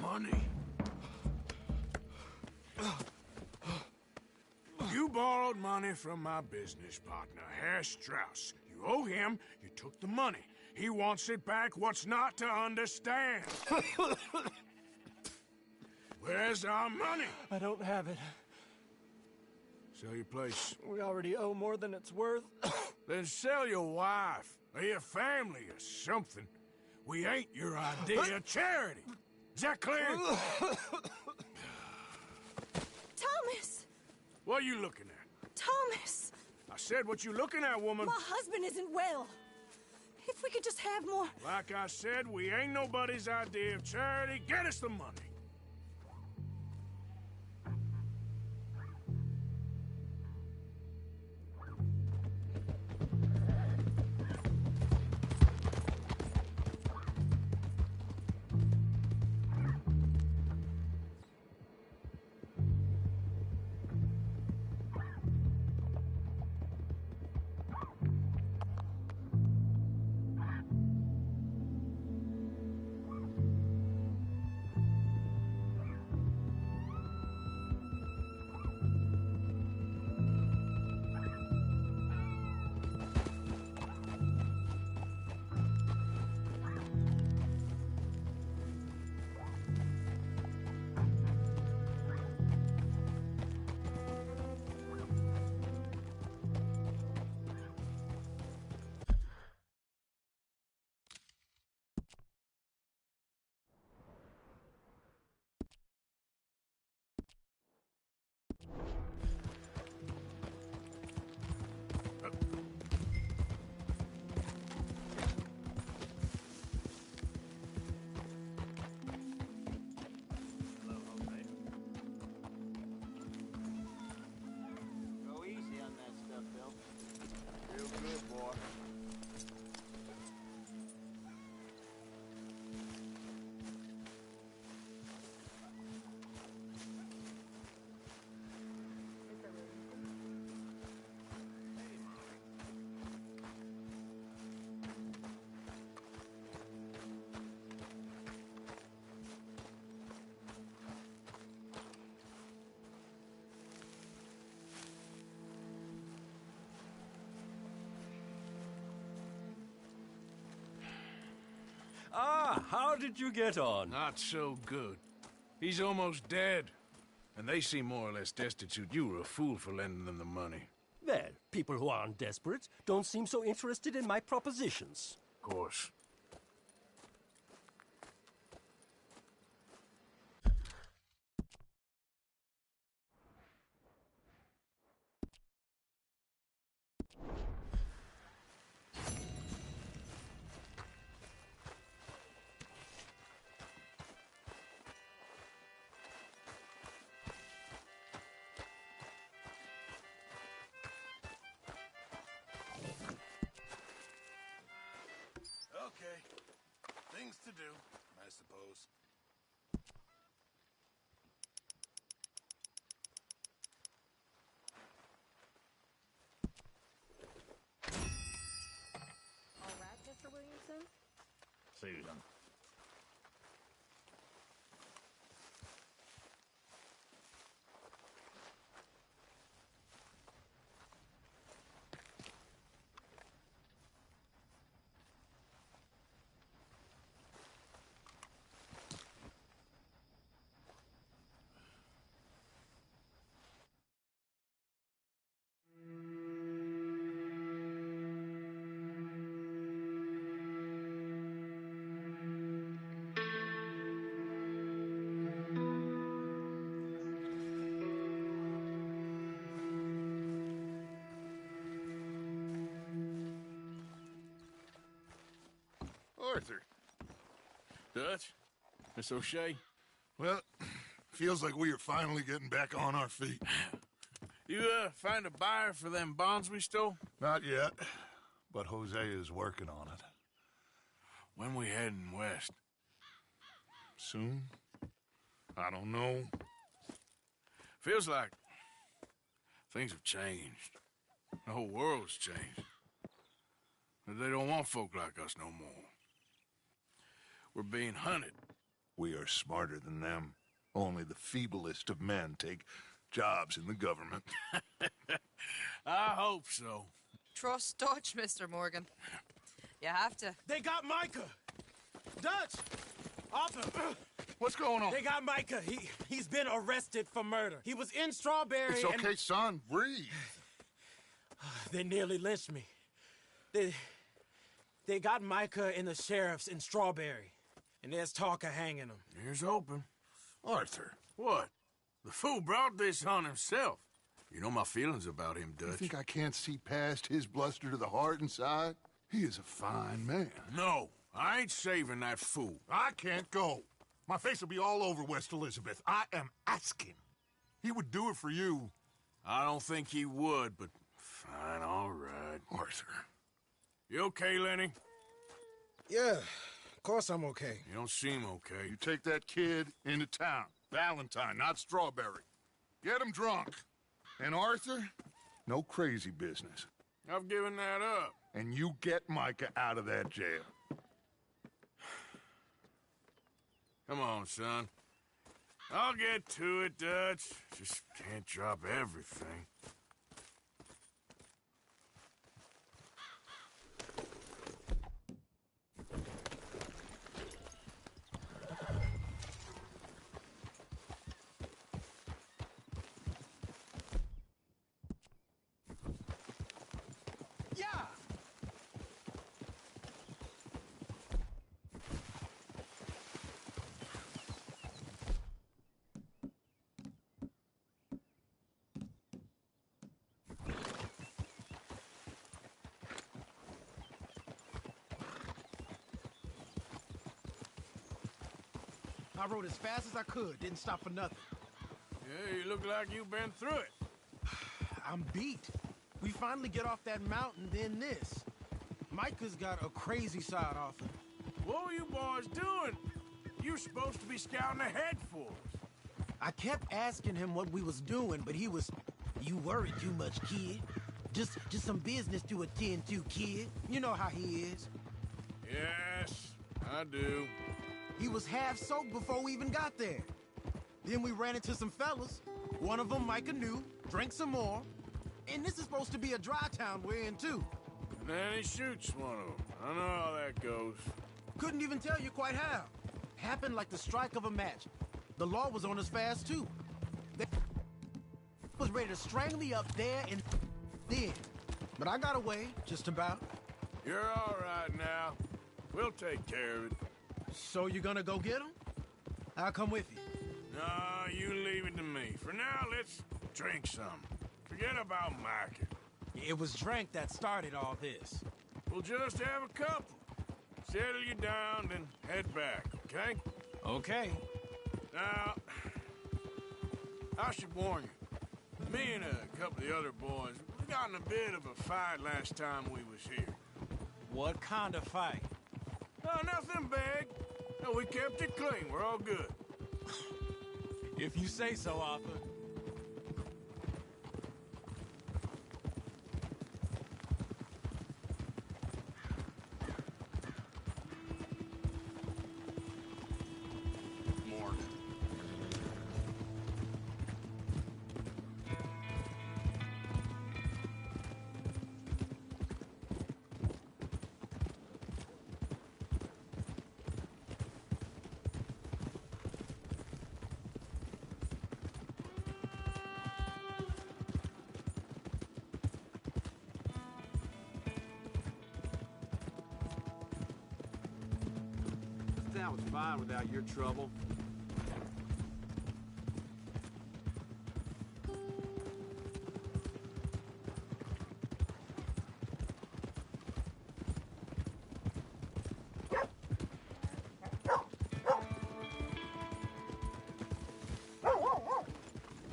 money. You borrowed money from my business partner, Herr Strauss. You owe him, you took the money. He wants it back. What's not to understand? Where's our money? I don't have it. Sell your place. We already owe more than it's worth. Then sell your wife, or your family, or something. We ain't your idea of charity. Is that clear? Thomas! What are you looking at? Thomas! I said, what you looking at, woman? My husband isn't well. If we could just have more... Like I said, we ain't nobody's idea of charity. Get us the money. Ah, how did you get on? Not so good. He's almost dead. And they seem more or less destitute. You were a fool for lending them the money. Well, people who aren't desperate don't seem so interested in my propositions. Of course. Okay. Things to do, I suppose. All right, Mr. Williamson? Susan. Arthur. Dutch? Miss O'Shea? Well, feels like we are finally getting back on our feet. You, find a buyer for them bonds we stole? Not yet, but Jose is working on it. When we heading west? Soon? I don't know. Feels like things have changed. The whole world's changed. They don't want folk like us no more. We're being hunted. We are smarter than them. Only the feeblest of men take jobs in the government. I hope so. Trust Dutch, Mr. Morgan. You have to. They got Micah! Dutch! Arthur! What's going on? They got Micah. He's been arrested for murder. He was in Strawberry. It's okay, son. Breathe. They nearly lynched me. They got Micah and the sheriffs in Strawberry. And there's talk of hanging him. Here's hoping. Arthur. What? The fool brought this on himself. You know my feelings about him, Dutch. You think I can't see past his bluster to the heart inside? He is a fine man. No, I ain't saving that fool. I can't go. My face will be all over West Elizabeth. I am asking. He would do it for you. I don't think he would, but fine, all right. Arthur. You okay, Lenny? Yeah, of course I'm okay. You don't seem okay. You take that kid into town. Valentine, not Strawberry. Get him drunk. And Arthur, no crazy business. I've given that up. And you get Micah out of that jail. Come on, son. I'll get to it, Dutch. Just can't drop everything. I rode as fast as I could, didn't stop for nothing. Yeah, you look like you've been through it. I'm beat. We finally get off that mountain, then this. Micah's got a crazy side off him. What were you boys doing? You're supposed to be scouting ahead for us. I kept asking him what we was doing, but he was, "You worry too much, kid. Just some business to attend to, kid. You know how he is." Yes, I do. He was half soaked before we even got there. Then we ran into some fellas. One of them Micah knew, drank some more. And this is supposed to be a dry town we're in, too. And then he shoots one of them. I know how that goes. Couldn't even tell you quite how. Happened like the strike of a match. The law was on us fast, too. ready to strangle you up there and then. But I got away, just about. You're all right now. We'll take care of it. So you gonna go get him? I'll come with you. No, you leave it to me. For now, let's drink some. Forget about market. It was drink that started all this. We'll just have a couple. Settle you down, then head back, okay? Okay. Now, I should warn you. Me and a couple of the other boys, we got in a bit of a fight last time we was here. What kind of fight? Oh, nothing big. No, we kept it clean. We're all good. If you say so, Arthur. That was fine without your trouble.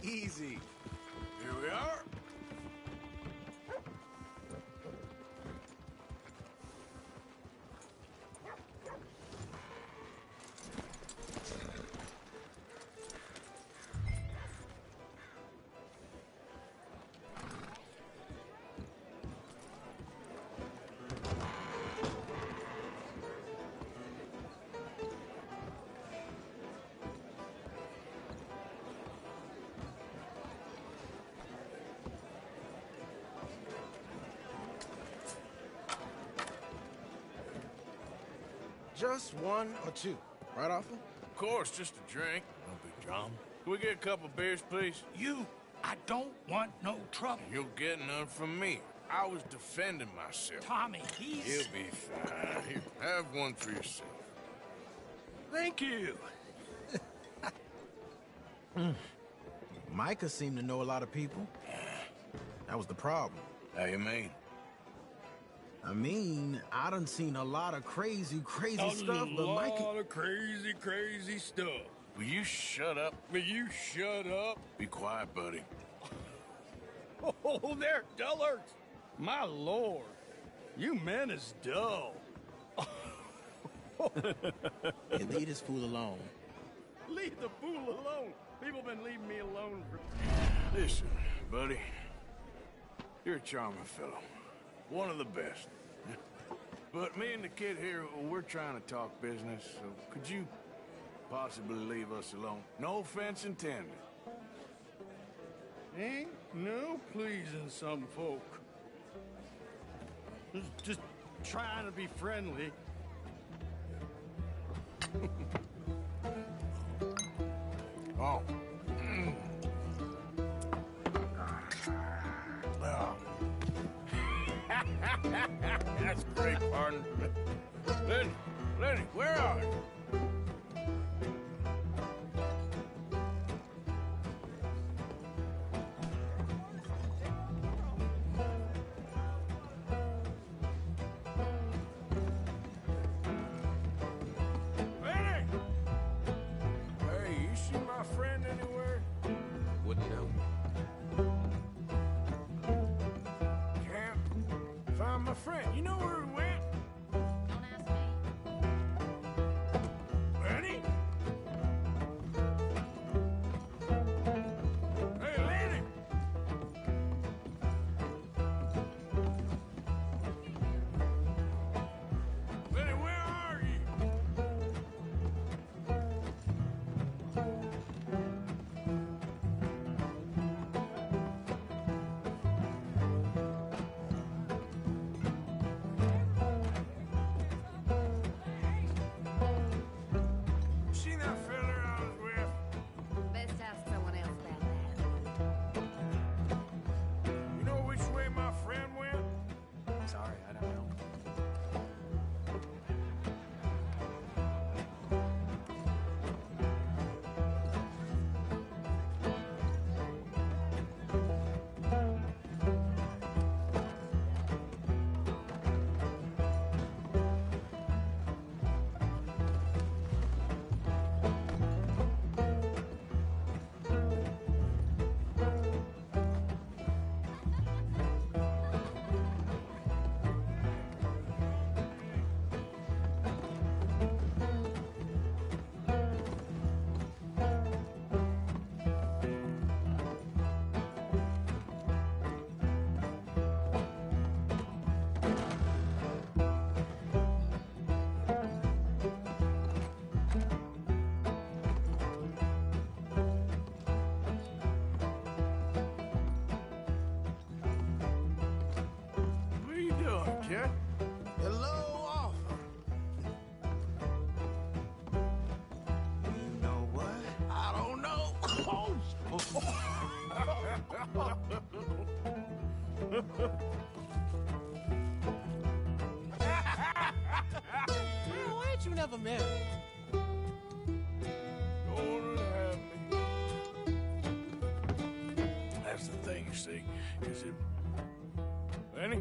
Easy. Here we are. Just one or two, right, Arthur? Of course, just a drink. No big drama. Can we get a couple beers, please? I don't want no trouble. You'll get none from me. I was defending myself. Tommy, he's... He'll be fine. Here, have one for yourself. Thank you. Micah seemed to know a lot of people. That was the problem. How you mean? I mean, I done seen a lot of crazy stuff, but Micah... A lot of crazy stuff. Will you shut up? Will you shut up? Be quiet, buddy. Oh, they're dullards. My lord. You men is dull. Hey, leave this fool alone. Leave the fool alone. People been leaving me alone for... Listen, buddy. You're a charming fellow. One of the best. But me and the kid here, we're trying to talk business, so could you possibly leave us alone? No offense intended. Ain't no pleasing some folk. Just trying to be friendly. Oh. That's great, pardon. Lenny, where are you? Lenny! Hey, you see my friend anywhere? Wouldn't know. Can't find my friend. You know where he went? Don't ask me. kid. Hello, Arthur. You know what? I don't know. Man, why ain't you never married? Gonna have me. That's the thing, you see. Is it... Lenny?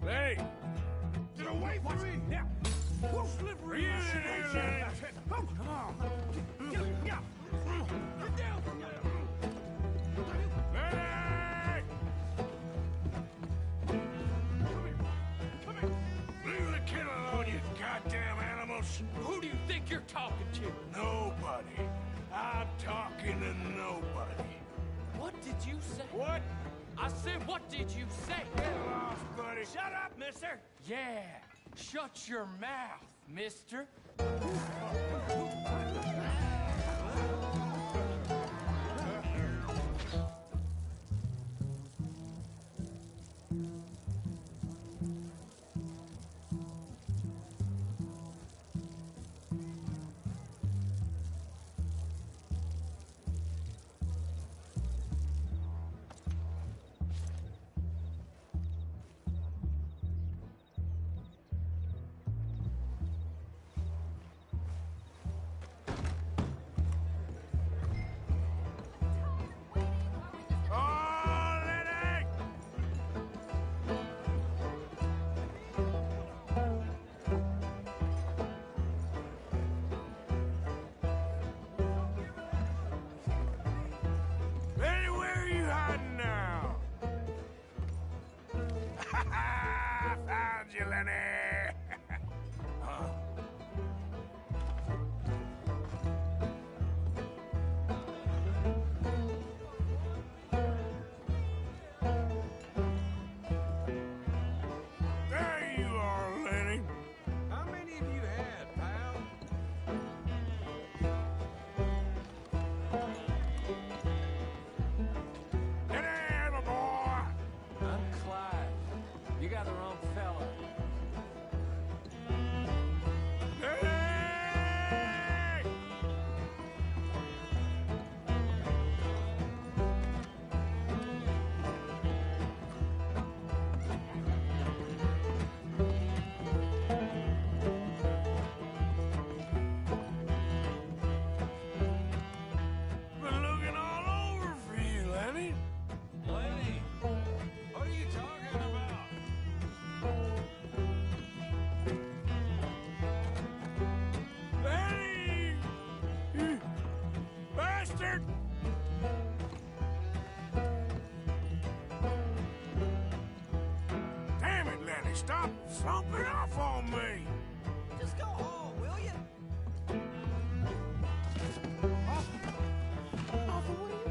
Lenny! Get away from me! Yeah. Who's slippery? You in here, Lenny? Come on. Get down. Get down. Lenny! Come here. Leave the kid alone, you goddamn animals. Who do you think you're talking to? Nobody. I'm talking to nobody. What did you say? What? I said, what did you say? Get lost, buddy. Shut up, mister. Yeah, shut your mouth, mister. Found you, Lenny! Huh? There you are, Lenny. How many of you had, pal? Get in, my boy! I'm Clyde. You got the wrong fella. Been looking all over for you, Lenny. Lenny, what are you talking about? Lenny! You bastard! Damn it, Lenny, stop slumping off on me! Just go home, will you? Arthur, what are you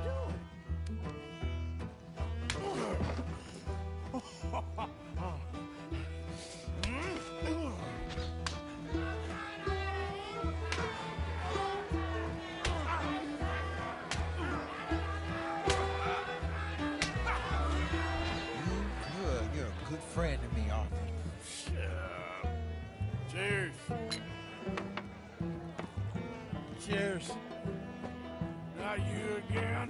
You're a good friend to me, Arthur. Shut up. Cheers. Cheers. Not you again?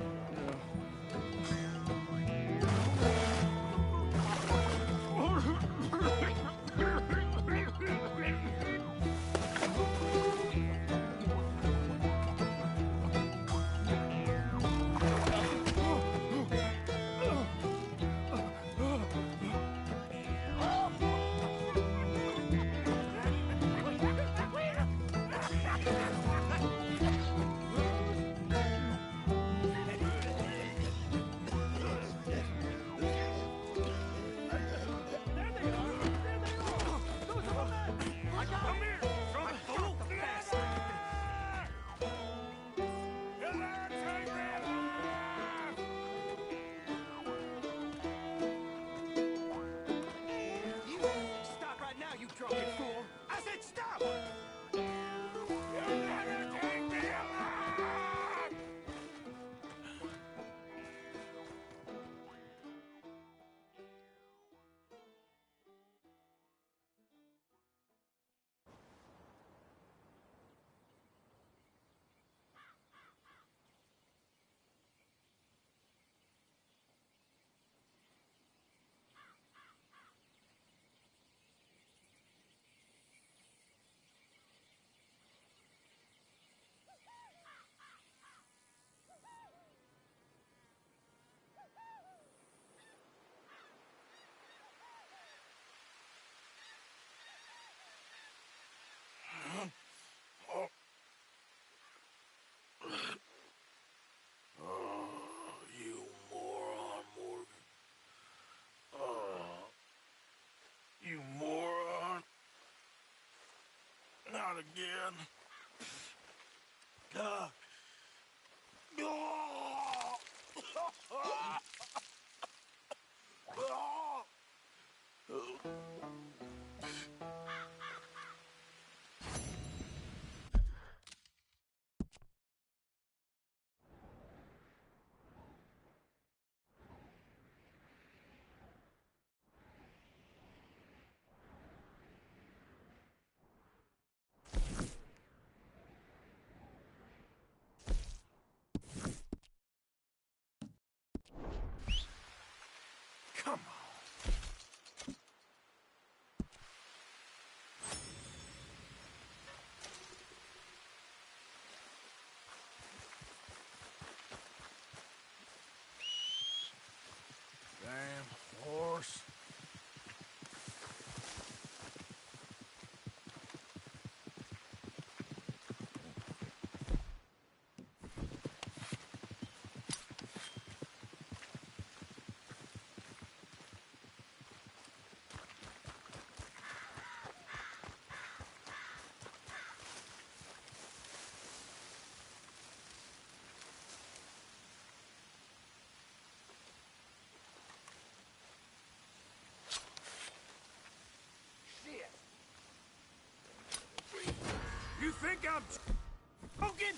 Stop right now, you drunken fool! I said stop! You'll never take me alive! Not again. Come on. Damn horse. You think I'm joking?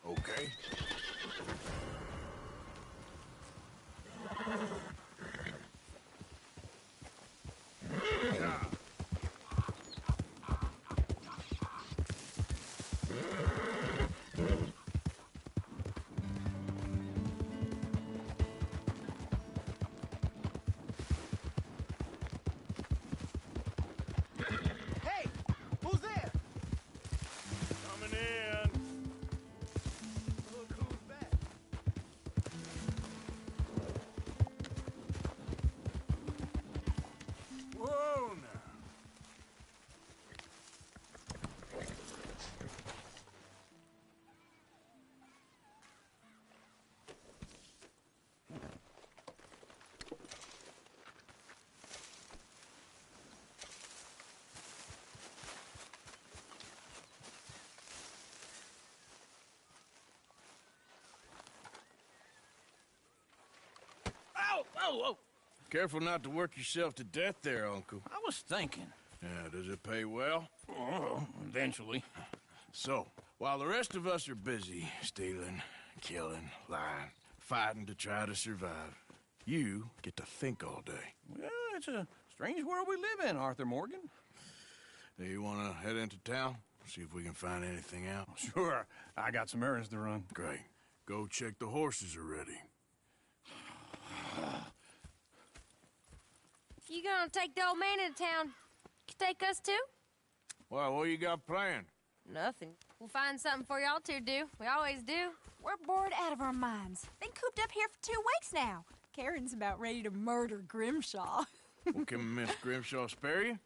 Okay. Hey, who's there? Coming in. Look who's back. Whoa now. Oh! Careful not to work yourself to death there, Uncle. I was thinking. Yeah, does it pay well? Oh, eventually. So, while the rest of us are busy stealing, killing, lying, fighting to try to survive, you get to think all day. Well, it's a strange world we live in, Arthur Morgan. Do you want to head into town? See if we can find anything out? Sure. I got some errands to run. Great. Go check the horses are ready. You gonna take the old man into town? Take us too? Well, what you got planned? Nothing. We'll find something for y'all to do. We always do. We're bored out of our minds. Been cooped up here for 2 weeks now. Karen's about ready to murder Grimshaw. Well, can Miss Grimshaw spare you?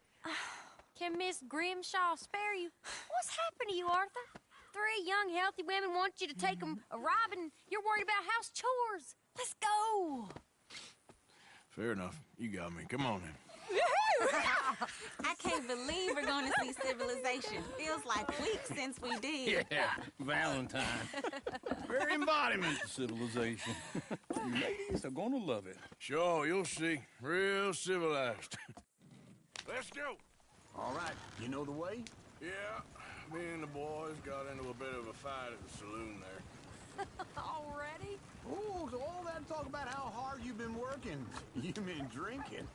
Can Miss Grimshaw spare you? What's happened to you, Arthur? 3 young, healthy women want you to take them a robbing. You're worried about house chores. Let's go. Fair enough. You got me. Come on then. I can't believe we're going to see civilization. Feels like weeks since we did. Yeah, Valentine. Very embodiment of civilization. Ladies are gonna love it. Sure, you'll see. Real civilized. Let's go. All right, you know the way? Yeah, me and the boys got into a bit of a fight at the saloon there. Already? Oh, so all that talk about how hard you've been working. You mean drinking.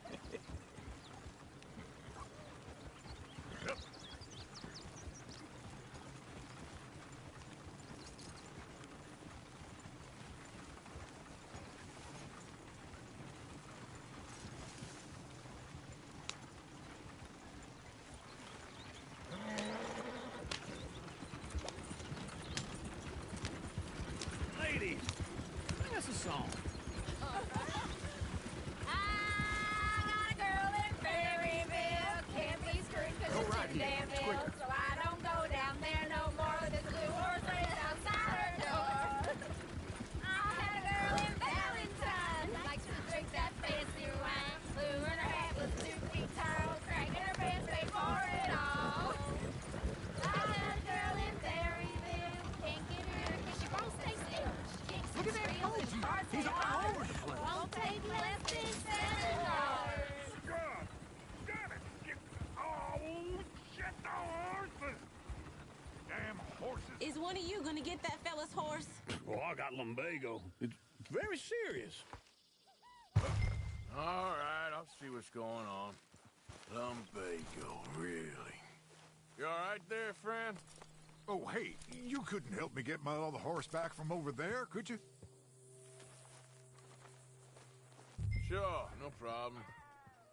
Ladies, sing us a song. Go right here. It's quicker. So I don't go down there no more with this blue horse raised outside her door. I had a girl in Valentine, likes to drink that fancy wine. Flew in her hat was 2 feet tall, cracking her pants paid for it all. I had a girl in Berryville, can't get her 'cause she won't stay still. She kicks Look at and that squeals pose. and parts He's it all hard. over the place. Won't take less than $7. Damn horses. Is one of you going to get that fella's horse? Oh, I got lumbago. It's very serious. All right, I'll see what's going on. Lumbago, really? You all right there, friend? Oh, hey, you couldn't help me get my other horse back from over there, could you? Sure, no problem.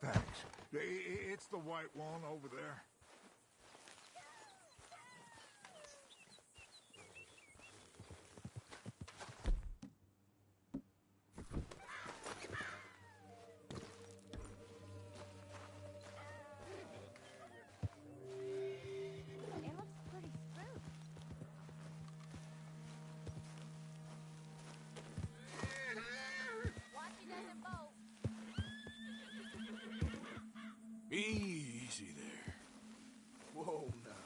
Thanks. It's the white one over there. It looks pretty spooky. Watch it doesn't bolt. Easy there. Whoa, now.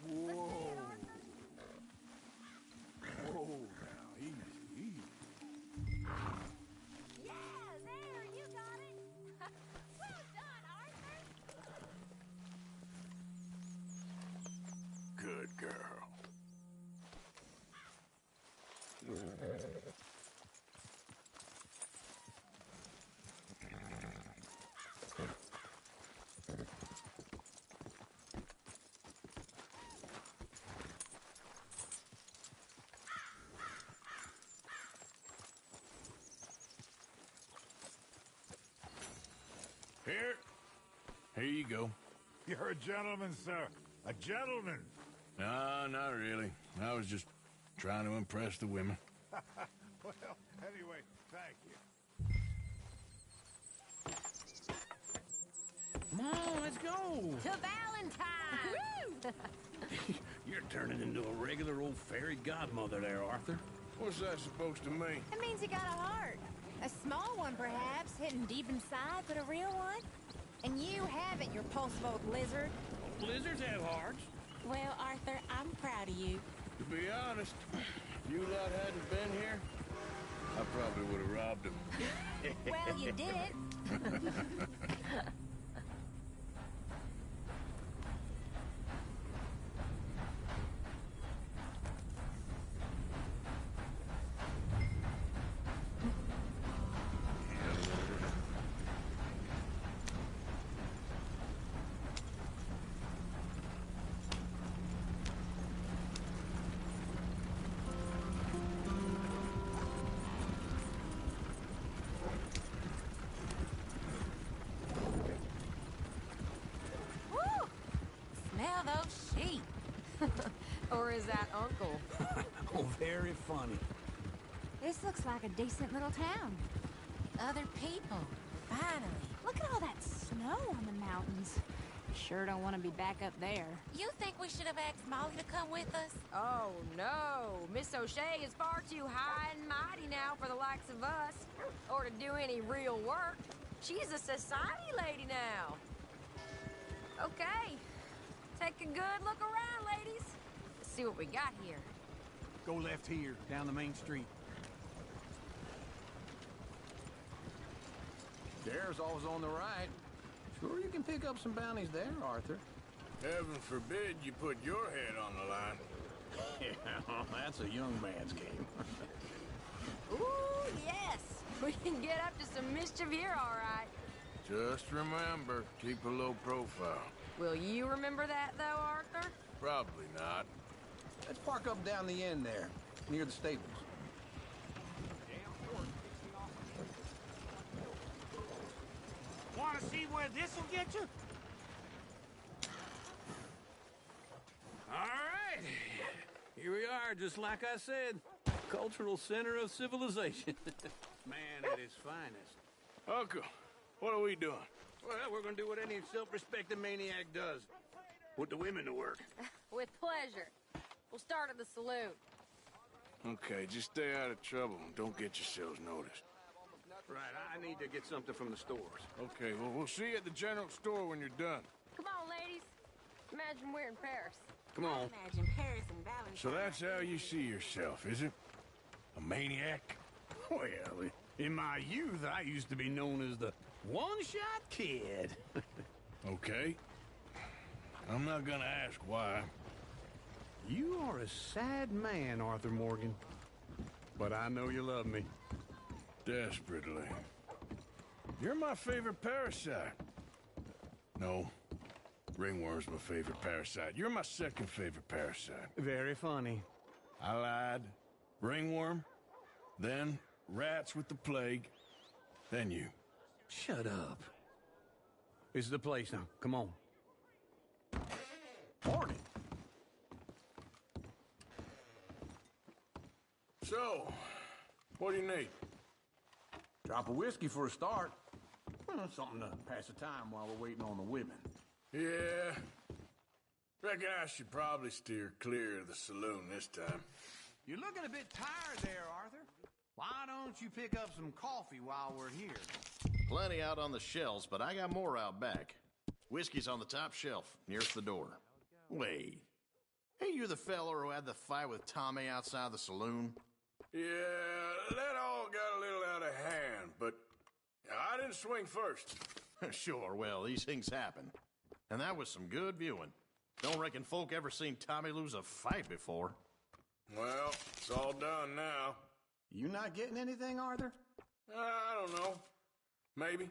Whoa. Whoa, now. Easy, easy. Yeah, there, you got it. Well done, Arthur. Good girl. Here you go. You're a gentleman, sir. A gentleman. No, not really. I was just trying to impress the women. Well, anyway, thank you. Come on, let's go. To Valentine. You're turning into a regular old fairy godmother there, Arthur. What's that supposed to mean? It means you got a heart. A small one, perhaps, hidden deep inside, but a real one. And you have it, you repulsive old lizard. Lizards have hearts. Well, Arthur, I'm proud of you. To be honest, if you lot hadn't been here, I probably would have robbed him. Well, you did it. Woo! Smell those sheep. Or is that Uncle? Oh, very funny. This looks like a decent little town. Other people. Finally. Look at all that snow on the mountains. Sure don't want to be back up there. You think we should have asked Molly to come with us? Oh, no. Miss O'Shea is far too high and mighty now for the likes of us. Or to do any real work. She's a society lady now. Okay. Take a good look around, ladies. Let's see what we got here. Go left here, down the main street. There's always on the right. Sure you can pick up some bounties there, Arthur. Heaven forbid you put your head on the line. Yeah, that's a young man's game. Ooh, yes. We can get up to some mischief here, all right. Just remember, keep a low profile. Will you remember that, though, Arthur? Probably not. Let's park up down the end there, near the stables. Want to see where this will get you? All right. Here we are, just like I said. Cultural center of civilization. Man at his finest. Uncle, what are we doing? Well, we're gonna do what any self-respecting maniac does. Put the women to work. With pleasure. We'll start at the saloon. Okay, just stay out of trouble and don't get yourselves noticed. Right, I need to get something from the stores. Okay, well, we'll see you at the general store when you're done. Come on, ladies. Imagine we're in Paris. Come on. Imagine Paris and Valentine. So that's how you see yourself, is it? A maniac? Well, in my youth, I used to be known as the one-shot kid. Okay. I'm not gonna ask why. You are a sad man, Arthur Morgan. But I know you love me. Desperately. You're my favorite parasite. No. Ringworm's my favorite parasite. You're my second favorite parasite. Very funny. I lied. Ringworm. Then rats with the plague. Then you. Shut up. This is the place now. Come on. Morning. So, what do you need? Drop of whiskey for a start. Well, something to pass the time while we're waiting on the women. Yeah. Reckon I should probably steer clear of the saloon this time. You're looking a bit tired there, Arthur. Why don't you pick up some coffee while we're here? Plenty out on the shelves, but I got more out back. Whiskey's on the top shelf, nearest the door. Wait. Ain't you the feller who had the fight with Tommy outside the saloon? Yeah, that all got a little out of hand, but I didn't swing first. Sure, well, these things happen. And that was some good viewing. Don't reckon folk ever seen Tommy lose a fight before. Well, it's all done now. You not getting anything, Arthur? I don't know. Maybe.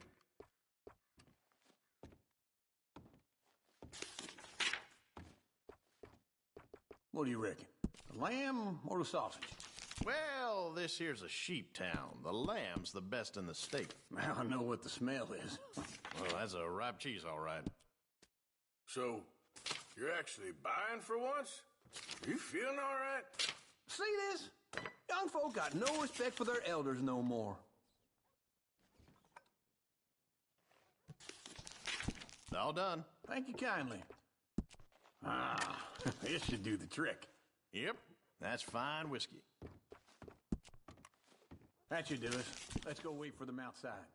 What do you reckon? The lamb or the sausage? Well, this here's a sheep town. The lamb's the best in the state. Now I know what the smell is. Well, that's a ripe cheese, all right. So, you're actually buying for once? Are you feeling all right? See this? Young folk got no respect for their elders no more. All done. Thank you kindly. Ah, this should do the trick. Yep, that's fine whiskey. That should do it. Let's go wait for them outside.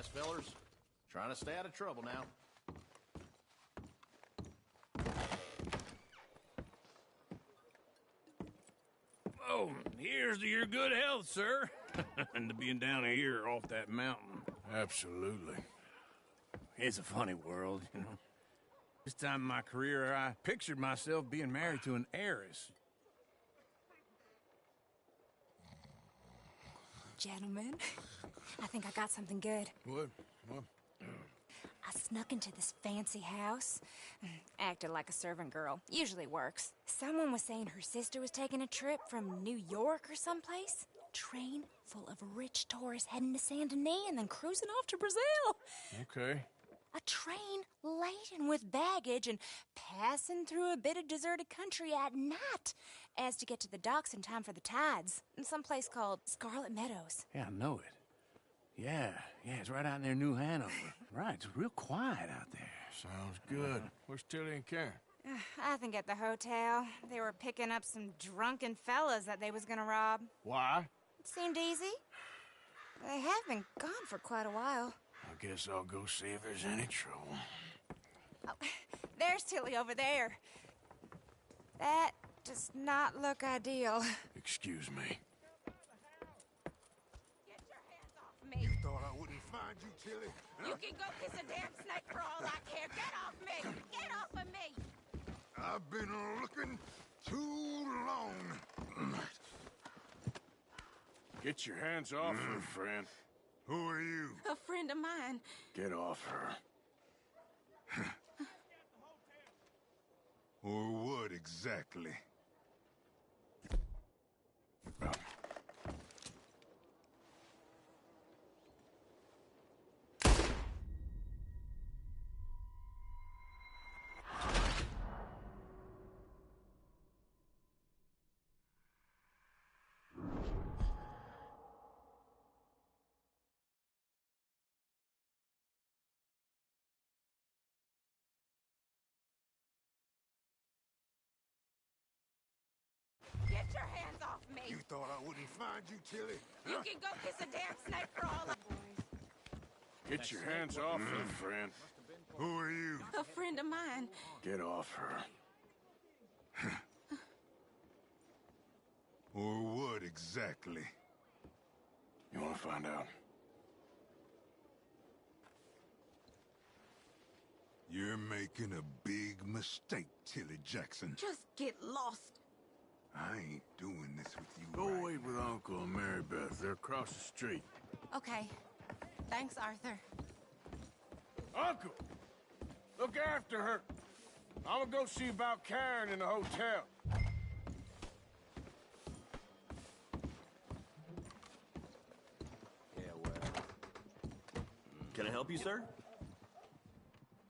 pass, fellers. Trying to stay out of trouble now. Oh, here's to your good health, sir. And to being down here off that mountain. Absolutely. It's a funny world, you know. This time in my career, I pictured myself being married to an heiress. Gentlemen, I think I got something good. What? I snuck into this fancy house. Acted like a servant girl. Usually works. Someone was saying her sister was taking a trip from New York or someplace. Train full of rich tourists heading to Saint Denis and then cruising off to Brazil. Okay. A train laden with baggage and passing through a bit of deserted country at night as to get to the docks in time for the tides in some place called Scarlet Meadows. Yeah, I know it. Yeah, it's right out near New Hanover. Right, it's real quiet out there. Sounds good. Where's Tilly and Karen? I think at the hotel. They were picking up some drunken fellas that they was gonna rob. Why? It seemed easy. They have been gone for quite a while. I guess I'll go see if there's any trouble. Oh, there's Tilly over there. That does not look ideal. Excuse me. Get your hands off me. You thought I wouldn't find you, Tilly? You can go kiss a damn snake for all I care. Get off me! Get off of me! I've been looking too long. Get your hands off her, friend. Who are you? A friend of mine. Get off her. Or what exactly? Get your hands off me! You thought I wouldn't find you, Tilly? You can go kiss a damn snake for all I... Get your hands off her, friend. Who are you? A friend of mine. Get off her. Or what exactly? You want to find out? You're making a big mistake, Tilly Jackson. Just get lost. I ain't doing this with you. Go right wait with Uncle and Mary Beth. They're across the street. Okay. Thanks, Arthur. Uncle! Look after her. I'm gonna go see about Karen in the hotel. Yeah, well... Can I help you, sir?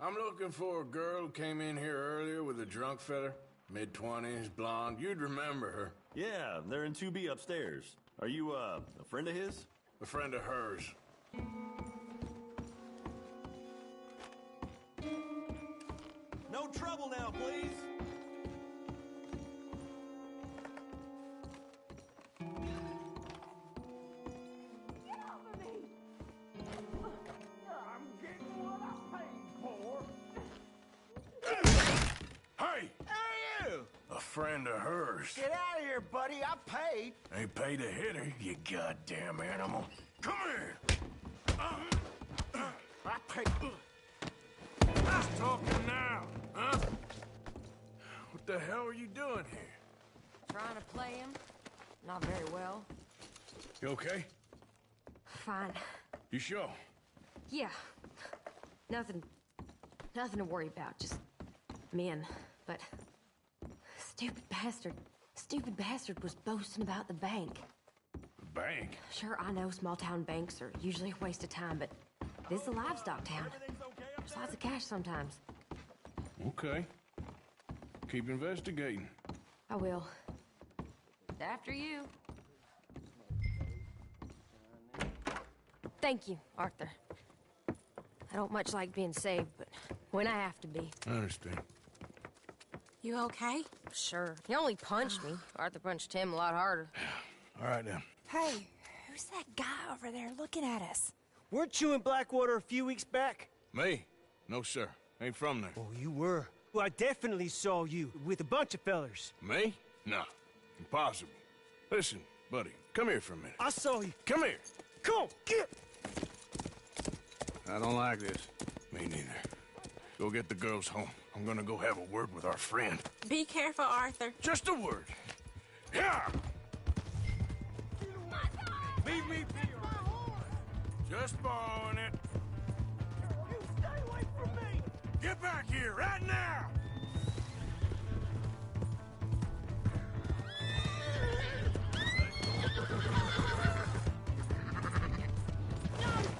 I'm looking for a girl who came in here earlier with a drunk fella. Mid-20s, blonde. You'd remember her. Yeah, they're in 2B upstairs. Are you, a friend of his? A friend of hers. No trouble now, please! Get off of me! I'm getting what I paid for. Hey! Hey, you! A friend of hers. Get out of here, buddy. I paid. Ain't paid to hit her, you goddamn animal. Come here! I paid. Who's talking now, huh? What the hell are you doing here? Trying to play him. Not very well. You okay? Fine. You sure? Yeah. Nothing to worry about. Just men. But stupid bastard was boasting about the bank. The bank? Sure, I know small town banks are usually a waste of time, but this is a livestock town. There's lots of cash sometimes. Okay. Keep investigating. I will. After you. Thank you, Arthur. I don't much like being saved, but when I have to be. I understand. You okay? Sure. He only punched me. Arthur punched him a lot harder. All right, now. Hey, who's that guy over there looking at us? Weren't you in Blackwater a few weeks back? Me? No, sir. Ain't from there. Oh, you were. Well, I definitely saw you with a bunch of fellers. Me? No. Impossible. Listen, buddy, come here for a minute. I saw you. Come here. Come on, get! I don't like this. Me neither. Go get the girls home. I'm gonna go have a word with our friend. Be careful, Arthur. Just a word. Yeah! Leave me be. Just borrowing it. You stay away from me! Get back here, right now!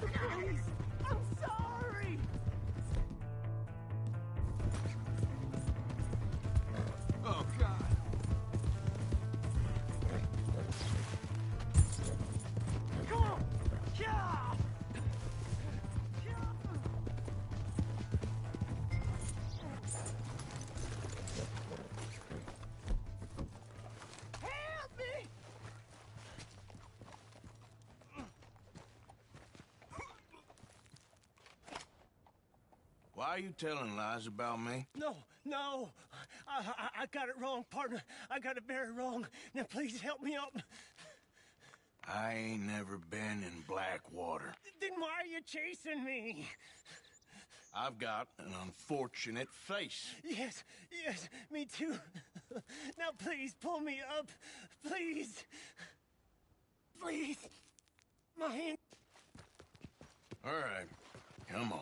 Please! I'm sorry! Oh, God. Come on! Yeah! Help me! Why are you telling lies about me? No, no. I got it wrong, partner. I got it very wrong. Now, please help me up. I ain't never been in Blackwater. Then why are you chasing me? I've got an unfortunate face. Yes, yes, me too. Now, please, pull me up. Please. Please. My hand. All right, come on.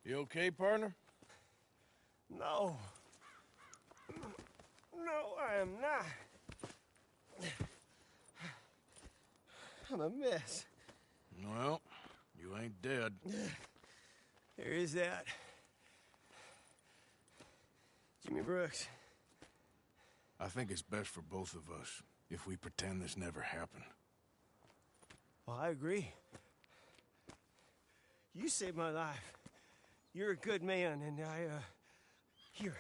You okay, partner? No. No, I am not. I'm a mess. Well, you ain't dead. There is that. Jimmy Brooks. I think it's best for both of us if we pretend this never happened. Well, I agree. You saved my life. You're a good man, and here.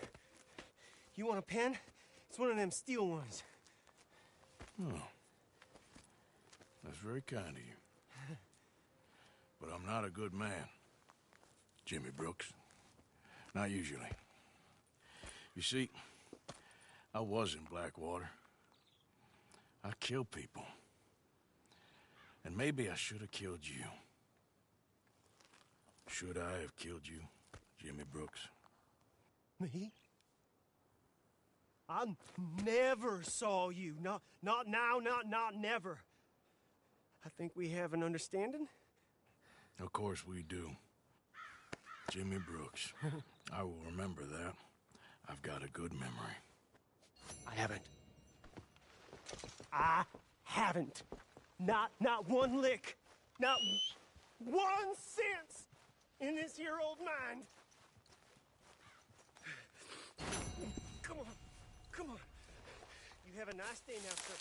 You want a pen? It's one of them steel ones. Oh. That's very kind of you. But I'm not a good man, Jimmy Brooks. Not usually. You see, I was in Blackwater. I killed people. And maybe I should have killed you. Should I have killed you, Jimmy Brooks? Me? I never saw you. Not now, not never. I think we have an understanding. Of course we do. Jimmy Brooks. I will remember that. I've got a good memory. I haven't. I haven't. Not one lick. Not 1 cent in this here old mind. Come on. Come on. You have a nice day now, sir.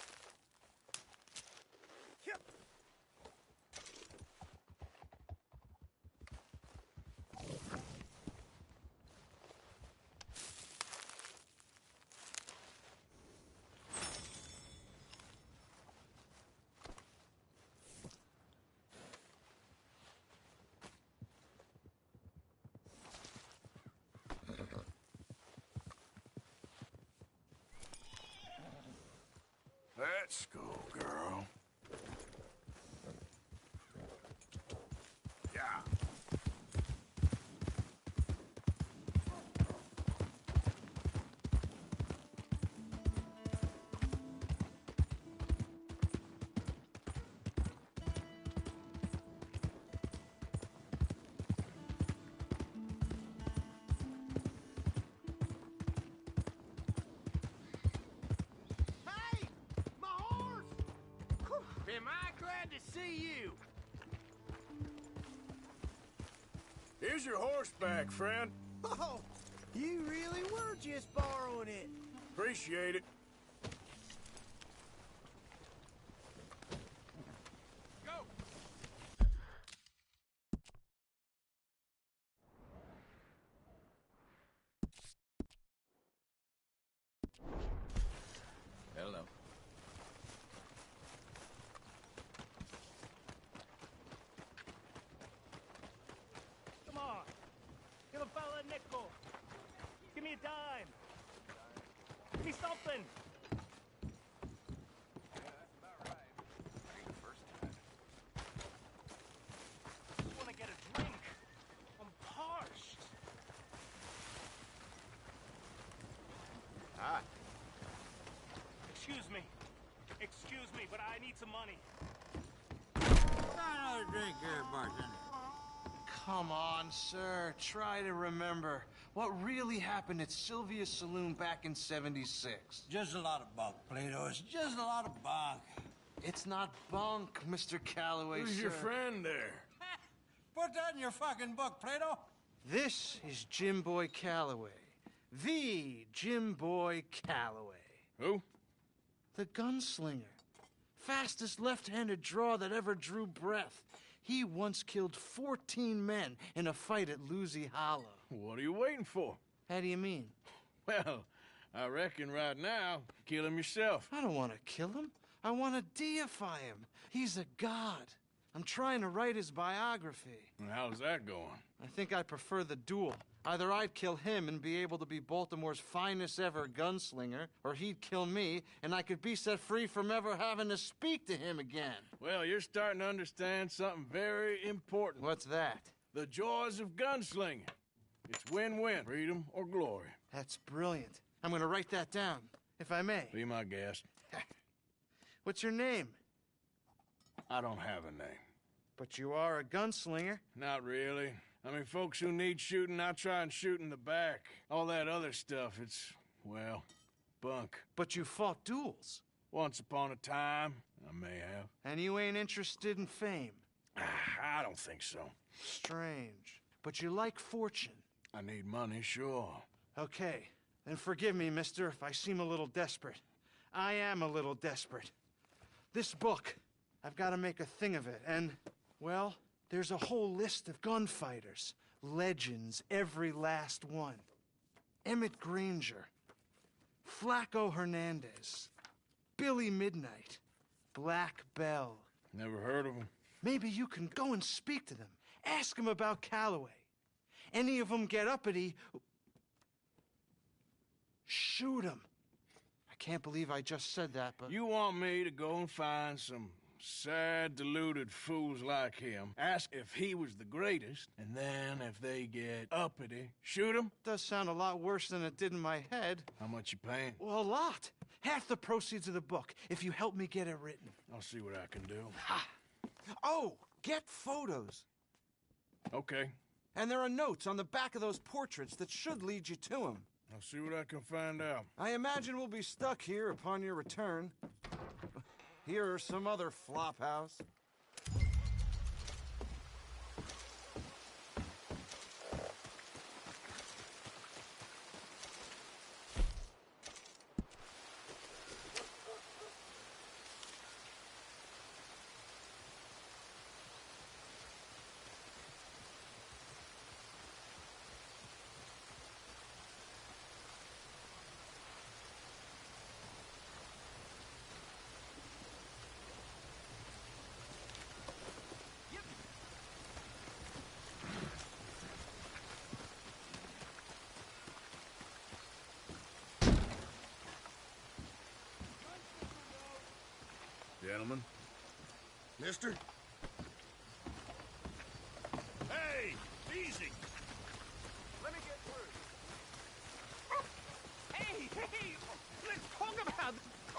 Yep. Let's go, girl. Yeah. Am I glad to see you? Here's your horseback, friend. Oh, you really were just borrowing it. Appreciate it. me something! I want to get a drink. I'm parched. Hi. Excuse me, but I need some money. Another drink here, bartender. Come on, sir. Try to remember what really happened at Sylvia's Saloon back in '76. Just a lot of bunk, Plato. It's just a lot of bunk. It's not bunk, Mr. Calloway, Who's sir. your friend there? Put that in your fucking book, Plato. This is Jim Boy Calloway. The Jim Boy Calloway. Who? The gunslinger. Fastest left-handed draw that ever drew breath. He once killed 14 men in a fight at Lucy Hollow. What are you waiting for? How do you mean? Well, I reckon right now, kill him yourself. I don't want to kill him. I want to deify him. He's a god. I'm trying to write his biography. And how's that going? I think I prefer the duel. Either I'd kill him and be able to be Baltimore's finest ever gunslinger, or he'd kill me and I could be set free from ever having to speak to him again. Well, you're starting to understand something very important. What's that? The joys of gunslinging. It's win-win, freedom or glory. That's brilliant. I'm going to write that down, if I may. Be my guest. What's your name? I don't have a name. But you are a gunslinger. Not really. I mean, folks who need shooting, I try and shoot in the back. All that other stuff, it's, well, bunk. But you fought duels. Once upon a time, I may have. And you ain't interested in fame. I don't think so. Strange. But you like fortune. I need money, sure. Okay. Then forgive me, mister, if I seem a little desperate. I am a little desperate. This book, I've got to make a thing of it, and, well, there's a whole list of gunfighters. Legends, every last one. Emmett Granger. Flaco Hernandez. Billy Midnight. Black Bell. Never heard of him. Maybe you can go and speak to them. Ask them about Calloway. Any of them get uppity, shoot them. I can't believe I just said that, but... You want me to go and find some sad, deluded fools like him, ask if he was the greatest, and then if they get uppity, shoot him? Does sound a lot worse than it did in my head. How much you paying? Well, a lot. Half the proceeds of the book, if you help me get it written. I'll see what I can do. Ha! Oh, get photos. Okay. And there are notes on the back of those portraits that should lead you to him. I'll see what I can find out. I imagine we'll be stuck here upon your return. Here or some other flop house. Gentlemen. Mister? Hey, easy. Let me get through. Hey, let's talk about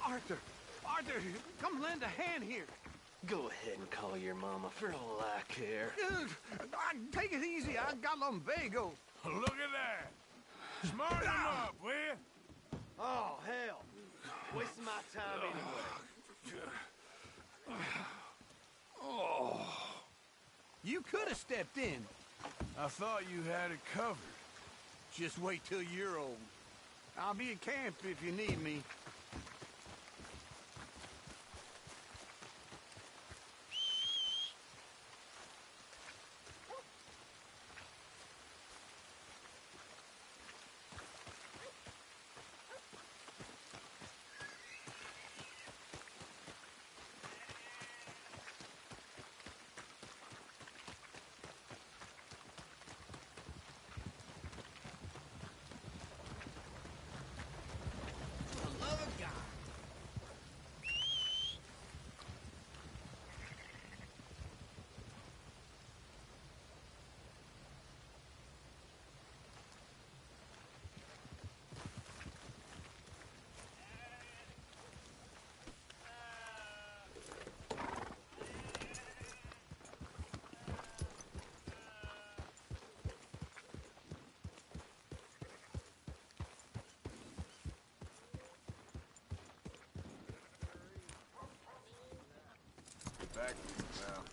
Arthur. Arthur, come lend a hand here. Go ahead and call your mama for all I care. Take it easy. I got lumbago. Look at that. Smarten him up, will you? Oh, hell. Wasting my time anyway. Oh. You could have stepped in. I thought you had it covered. Just wait till you're old. I'll be at camp if you need me. back. Well.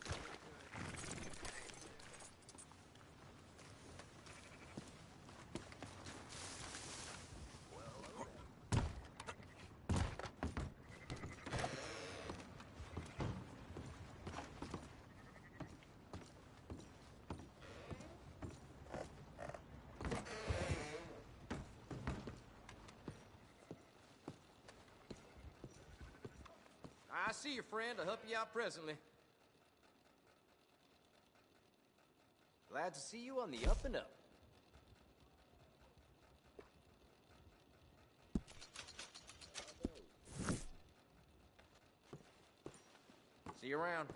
I see you, friend. I'll help you out presently. Glad to see you on the up and up. See you around.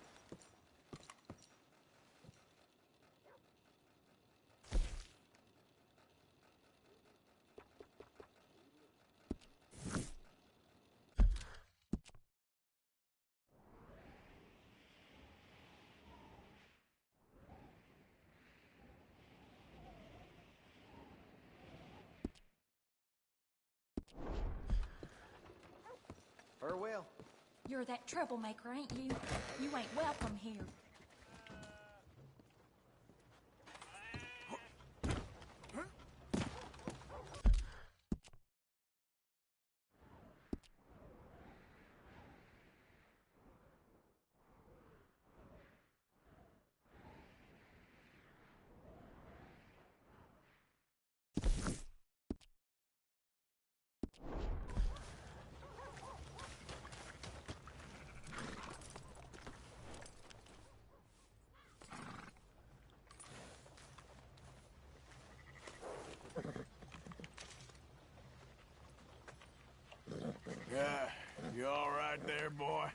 Farewell. You're that troublemaker, ain't you? You ain't welcome here. Yeah, you all right there, boy?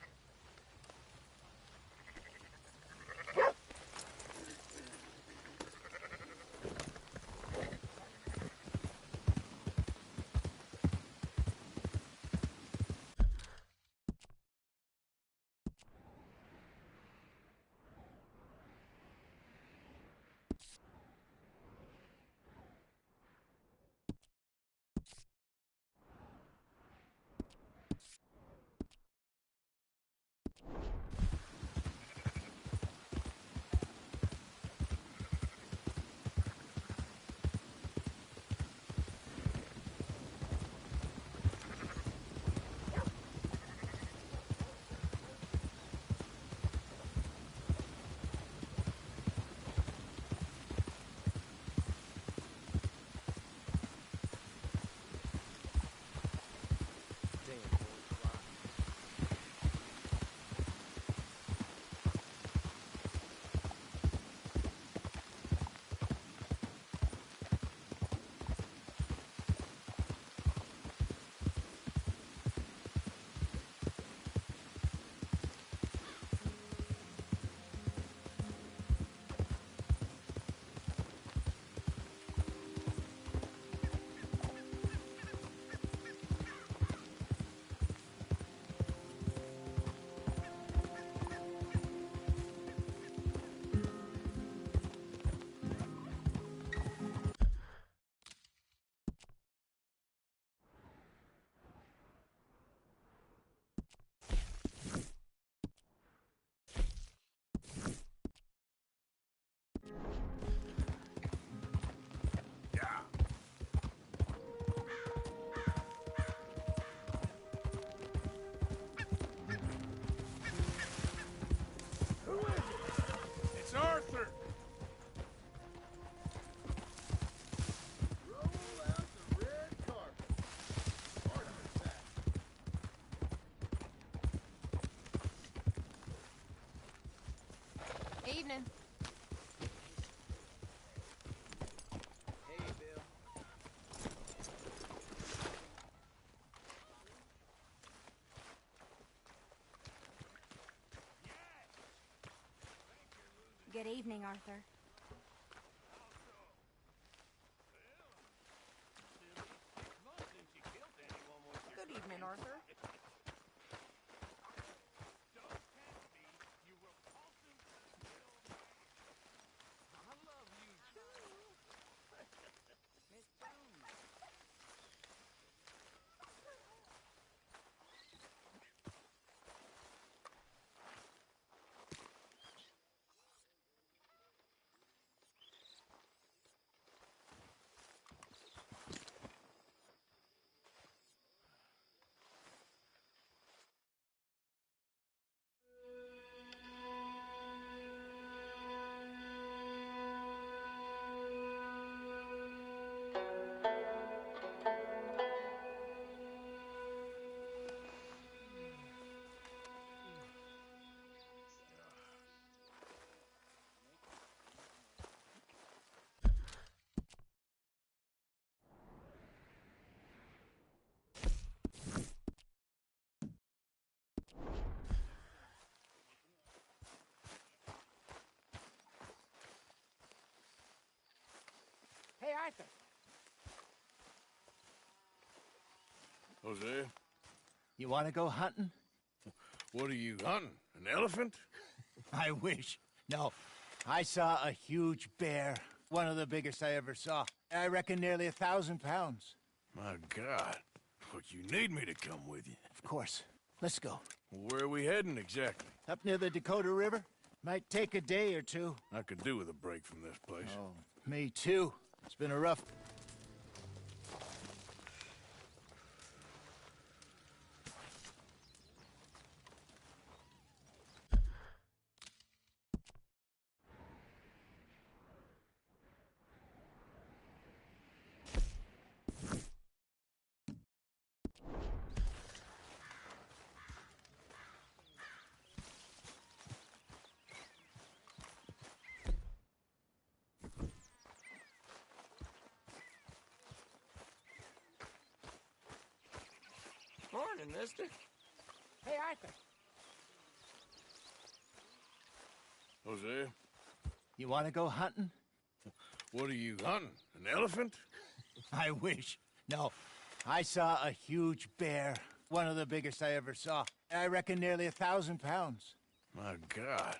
It's Arthur! Evening. Hey, Bill. Good evening, Arthur. Good evening, Arthur. Hey, Arthur. Jose? You want to go hunting? What are you hunting? An elephant? I wish. No. I saw a huge bear. One of the biggest I ever saw. I reckon nearly 1,000 pounds. My God. But you need me to come with you. Of course. Let's go. Where are we heading exactly? Up near the Dakota River. Might take a day or two. I could do with a break from this place. Oh, me too. It's been a rough... Morning, mister. Hey, Arthur. Jose? You want to go hunting? What are you hunting? An elephant? I wish. No. I saw a huge bear. One of the biggest I ever saw. I reckon nearly 1,000 pounds. My God.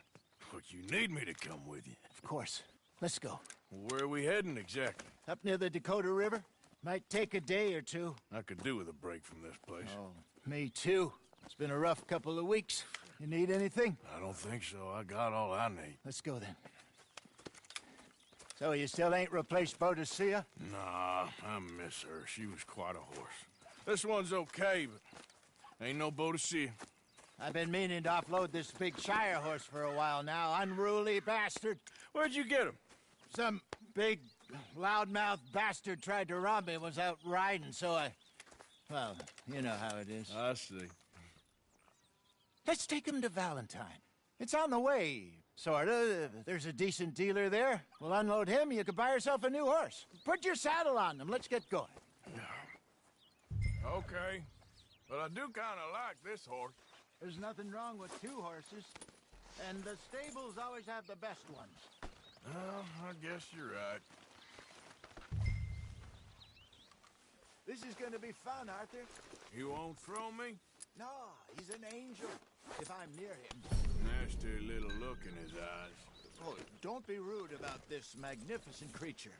But you need me to come with you. Of course. Let's go. Where are we heading exactly? Up near the Dakota River. Might take a day or two. I could do with a break from this place. Oh, me too. It's been a rough couple of weeks. You need anything? I don't think so. I got all I need. Let's go then. So you still ain't replaced Boadicea? Nah, I miss her. She was quite a horse. This one's okay, but ain't no Boadicea. I've been meaning to offload this big Shire horse for a while now. Unruly bastard. Where'd you get him? Some big, loudmouth bastard tried to rob me and was out riding, so I... Well, you know how it is. I see. Let's take him to Valentine. It's on the way, sorta. There's a decent dealer there. We'll unload him, you can buy yourself a new horse. Put your saddle on them, let's get going. Okay. But I do kinda like this horse. There's nothing wrong with two horses. And the stables always have the best ones. Well, I guess you're right. This is gonna be fun, Arthur. You won't throw me? No, he's an angel. If I'm near him. Nasty little look in his eyes. Oh, don't be rude about this magnificent creature.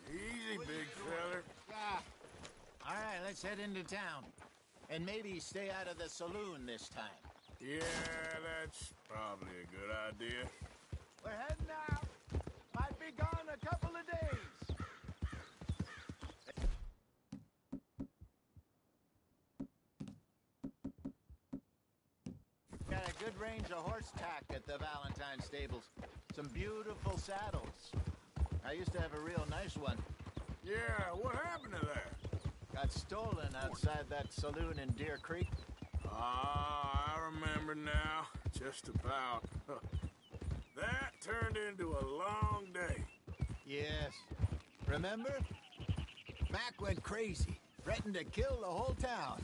Easy, big feller. Yeah. All right, let's head into town. And maybe stay out of the saloon this time. Yeah, that's probably a good idea. We're heading out. Might be gone a couple of days. Got a good range of horse tack at the Valentine stables. Some beautiful saddles. I used to have a real nice one. Yeah, what happened to that? Got stolen outside that saloon in Deer Creek. Ah, I remember now. Just about. That turned into a long day. Yes. Remember? Mac went crazy, threatened to kill the whole town.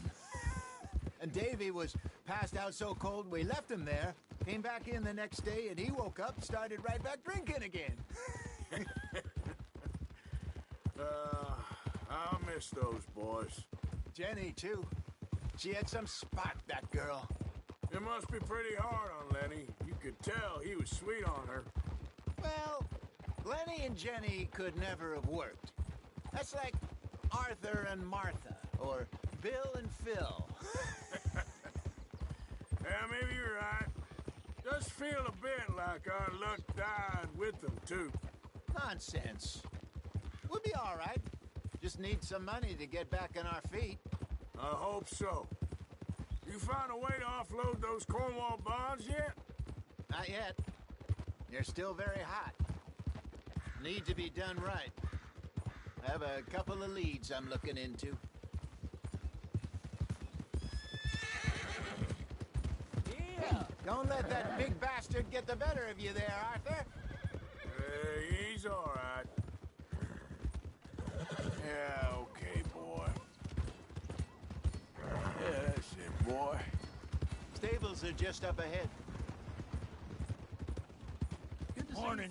And Davy was passed out so cold we left him there, came back in the next day, and he woke up, started right back drinking again. I'll miss those boys. Jenny, too. She had some spot, that girl. It must be pretty hard on Lenny. You could tell he was sweet on her. Well, Lenny and Jenny could never have worked. That's like Arthur and Martha, or Bill and Phil. Yeah, maybe you're right. Just feel a bit like our luck died with them, too. Nonsense. We'll be all right. Just need some money to get back on our feet. I hope so. You found a way to offload those Cornwall bonds yet? Not yet. They're still very hot. Need to be done right. I have a couple of leads I'm looking into. Yeah. Don't let that big bastard get the better of you there, Arthur. He's all right. Yeah, okay, boy. boy. Stables are just up ahead. Morning.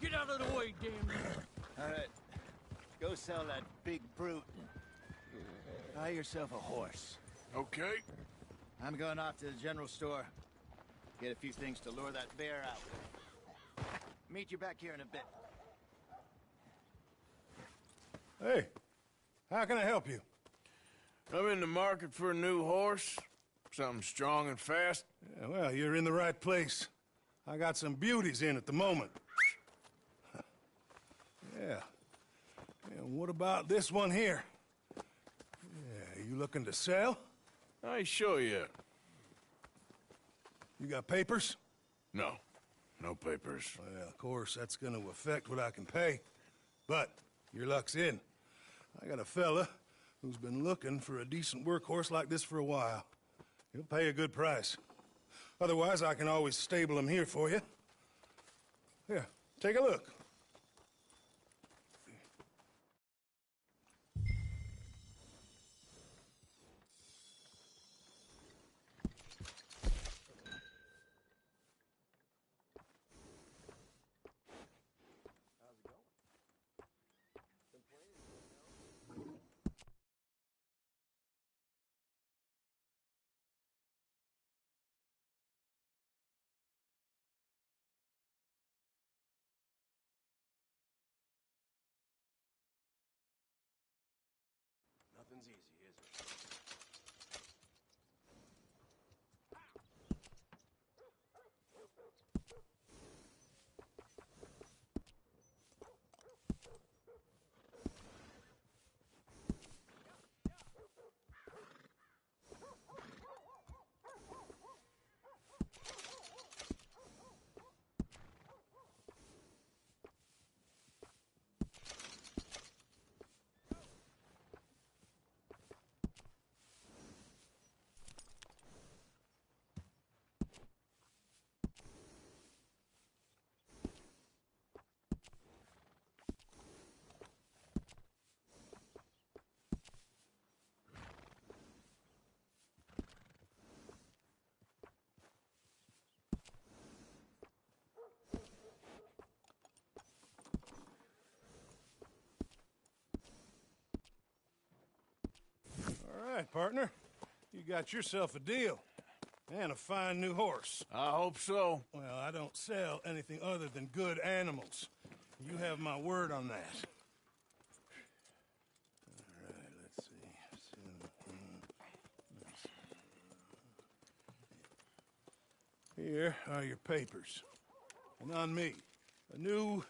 Get out of the way, damn you. All right. Go sell that big brute. Buy yourself a horse. Okay. I'm going off to the general store. Get a few things to lure that bear out with. Meet you back here in a bit. Hey, how can I help you? I'm in the market for a new horse. Something strong and fast. Yeah, well, you're in the right place. I got some beauties in at the moment. Yeah. And what about this one here? Yeah, you looking to sell? I ain't sure yet. You got papers? No. No papers. Well, of course, that's gonna affect what I can pay. But your luck's in. I got a fella who's been looking for a decent workhorse like this for a while. He'll pay a good price. Otherwise, I can always stable him here for you. Here, take a look. Nothing's easy, is it? All right, partner. You got yourself a deal. And a fine new horse. I hope so. Well, I don't sell anything other than good animals. You have my word on that. All right, let's see. Here are your papers. And on me, a new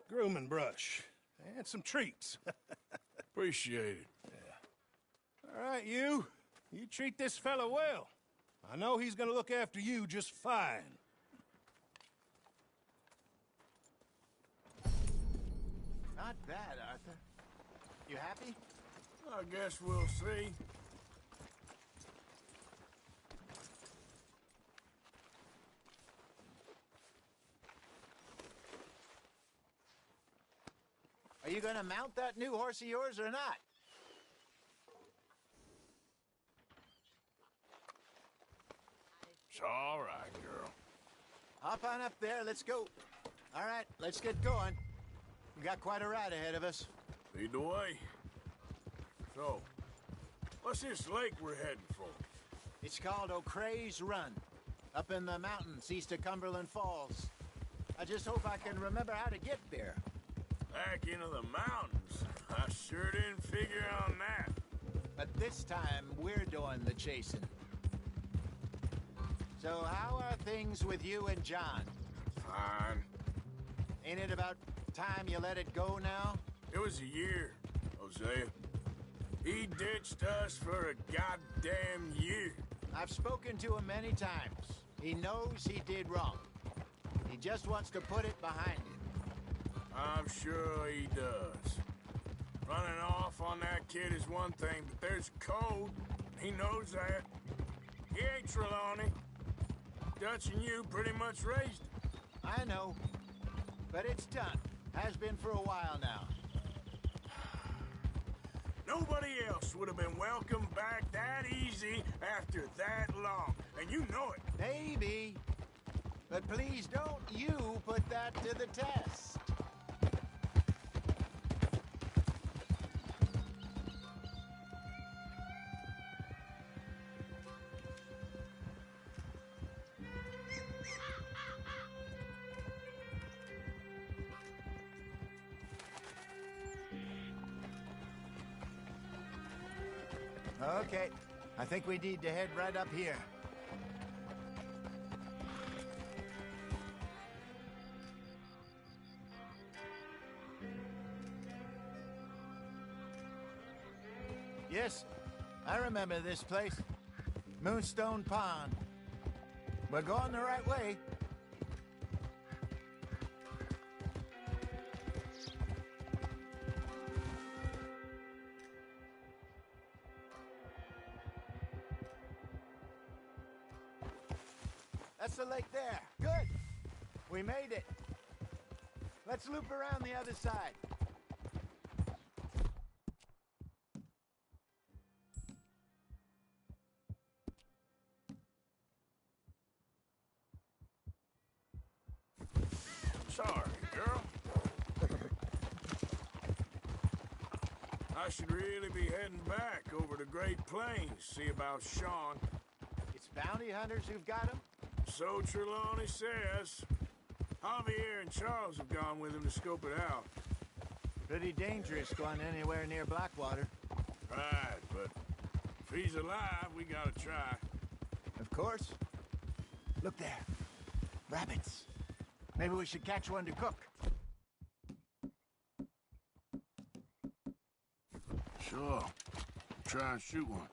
grooming brush. And some treats. Appreciate it. All right, you. You treat this fella well. I know he's gonna look after you just fine. Not bad, Arthur. You happy? I guess we'll see. Are you gonna mount that new horse of yours or not? It's all right, girl. Hop on up there, let's go. All right, let's get going. We got quite a ride ahead of us. Lead the way. So, what's this lake we're heading for? It's called O'Creagh's Run, up in the mountains east of Cumberland Falls. I just hope I can remember how to get there. Back into the mountains? I sure didn't figure on that. But this time, we're doing the chasing. So how are things with you and John? Fine. Ain't it about time you let it go now? It was a year, Hosea. He ditched us for a goddamn year. I've spoken to him many times. He knows he did wrong. He just wants to put it behind him. I'm sure he does. Running off on that kid is one thing, but there's code. He knows that. He ain't Trelawney. Dutch and you pretty much raised him. I know. But it's done. Has been for a while now. Nobody else would have been welcomed back that easy after that long, and you know it. Maybe. But please don't you put that to the test. Okay, I think we need to head right up here. Yes, I remember this place. Moonstone Pond. We're going the right way. That's the lake there. Good. We made it. Let's loop around the other side. Sorry, girl. I should really be heading back over the Great Plains, see about Sean. It's bounty hunters who've got him? So Trelawney says. Javier and Charles have gone with him to scope it out. Pretty dangerous going anywhere near Blackwater. Right, but if he's alive, we gotta try. Of course. Look there. Rabbits. Maybe we should catch one to cook. Sure. Try and shoot one.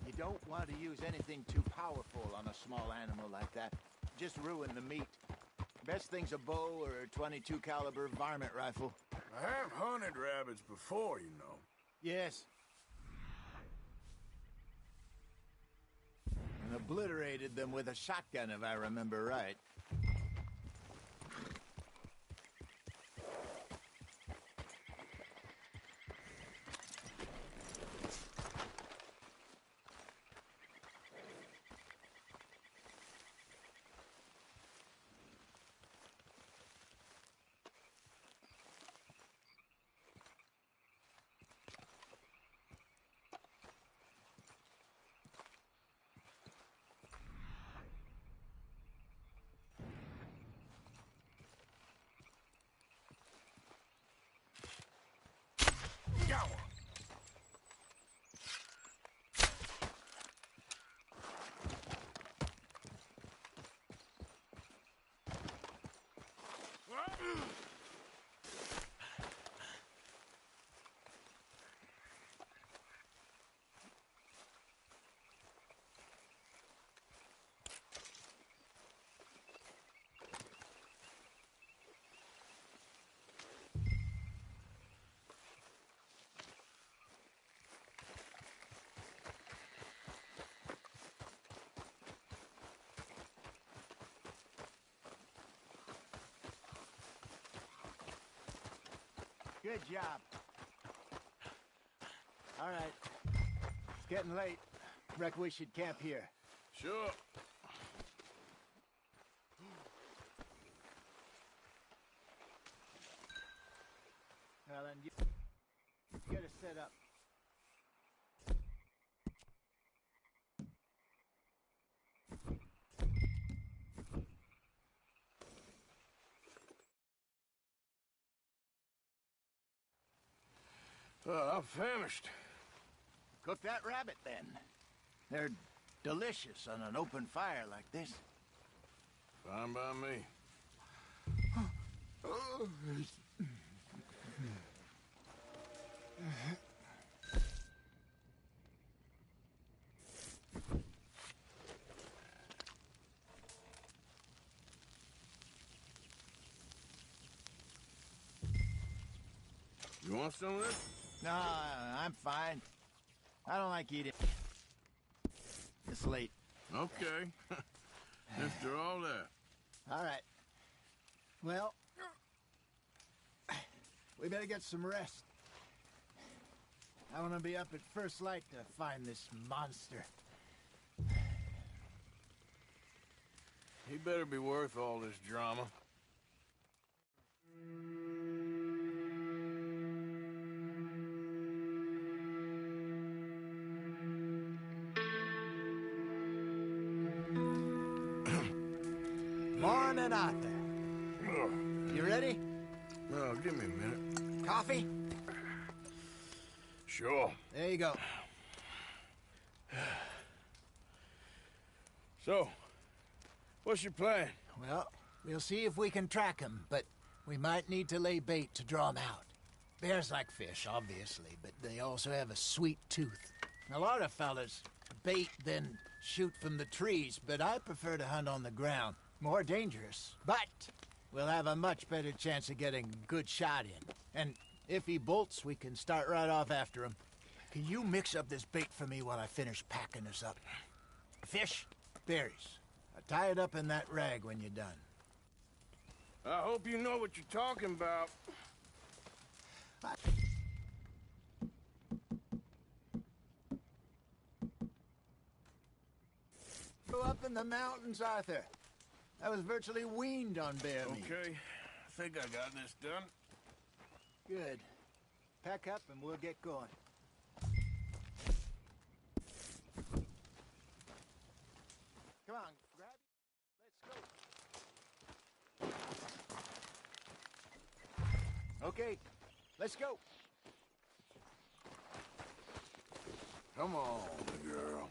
You don't want to use anything too powerful on a small animal like that. Just ruin the meat. Best thing's a bow or a .22 caliber varmint rifle. I have hunted rabbits before, you know. Yes. And obliterated them with a shotgun, if I remember right. Good job. All right. It's getting late. Reckon we should camp here. Sure. Well, then you get us set up. I'm famished. Cook that rabbit, then. They're delicious on an open fire like this. Fine by me. You want some of this? No, I'm fine. I don't like eating. It's late. Okay. After all that. All right. Well, we better get some rest. I want to be up at first light to find this monster. He better be worth all this drama. Morning, Arthur. You ready? Well, give me a minute. Coffee? Sure. There you go. So, what's your plan? Well, we'll see if we can track him, but we might need to lay bait to draw him out. Bears like fish, obviously, but they also have a sweet tooth. A lot of fellas bait, then shoot from the trees, but I prefer to hunt on the ground. More dangerous, but we'll have a much better chance of getting a good shot in. And if he bolts, we can start right off after him. Can you mix up this bait for me while I finish packing this up? Fish, berries. Tie it up in that rag when you're done. I hope you know what you're talking about. Grew up in the mountains, Arthur. I was virtually weaned on bear meat. Okay, I think I got this done. Good. Pack up and we'll get going. Come on, grab it. Let's go. Okay, let's go. Come on, girl.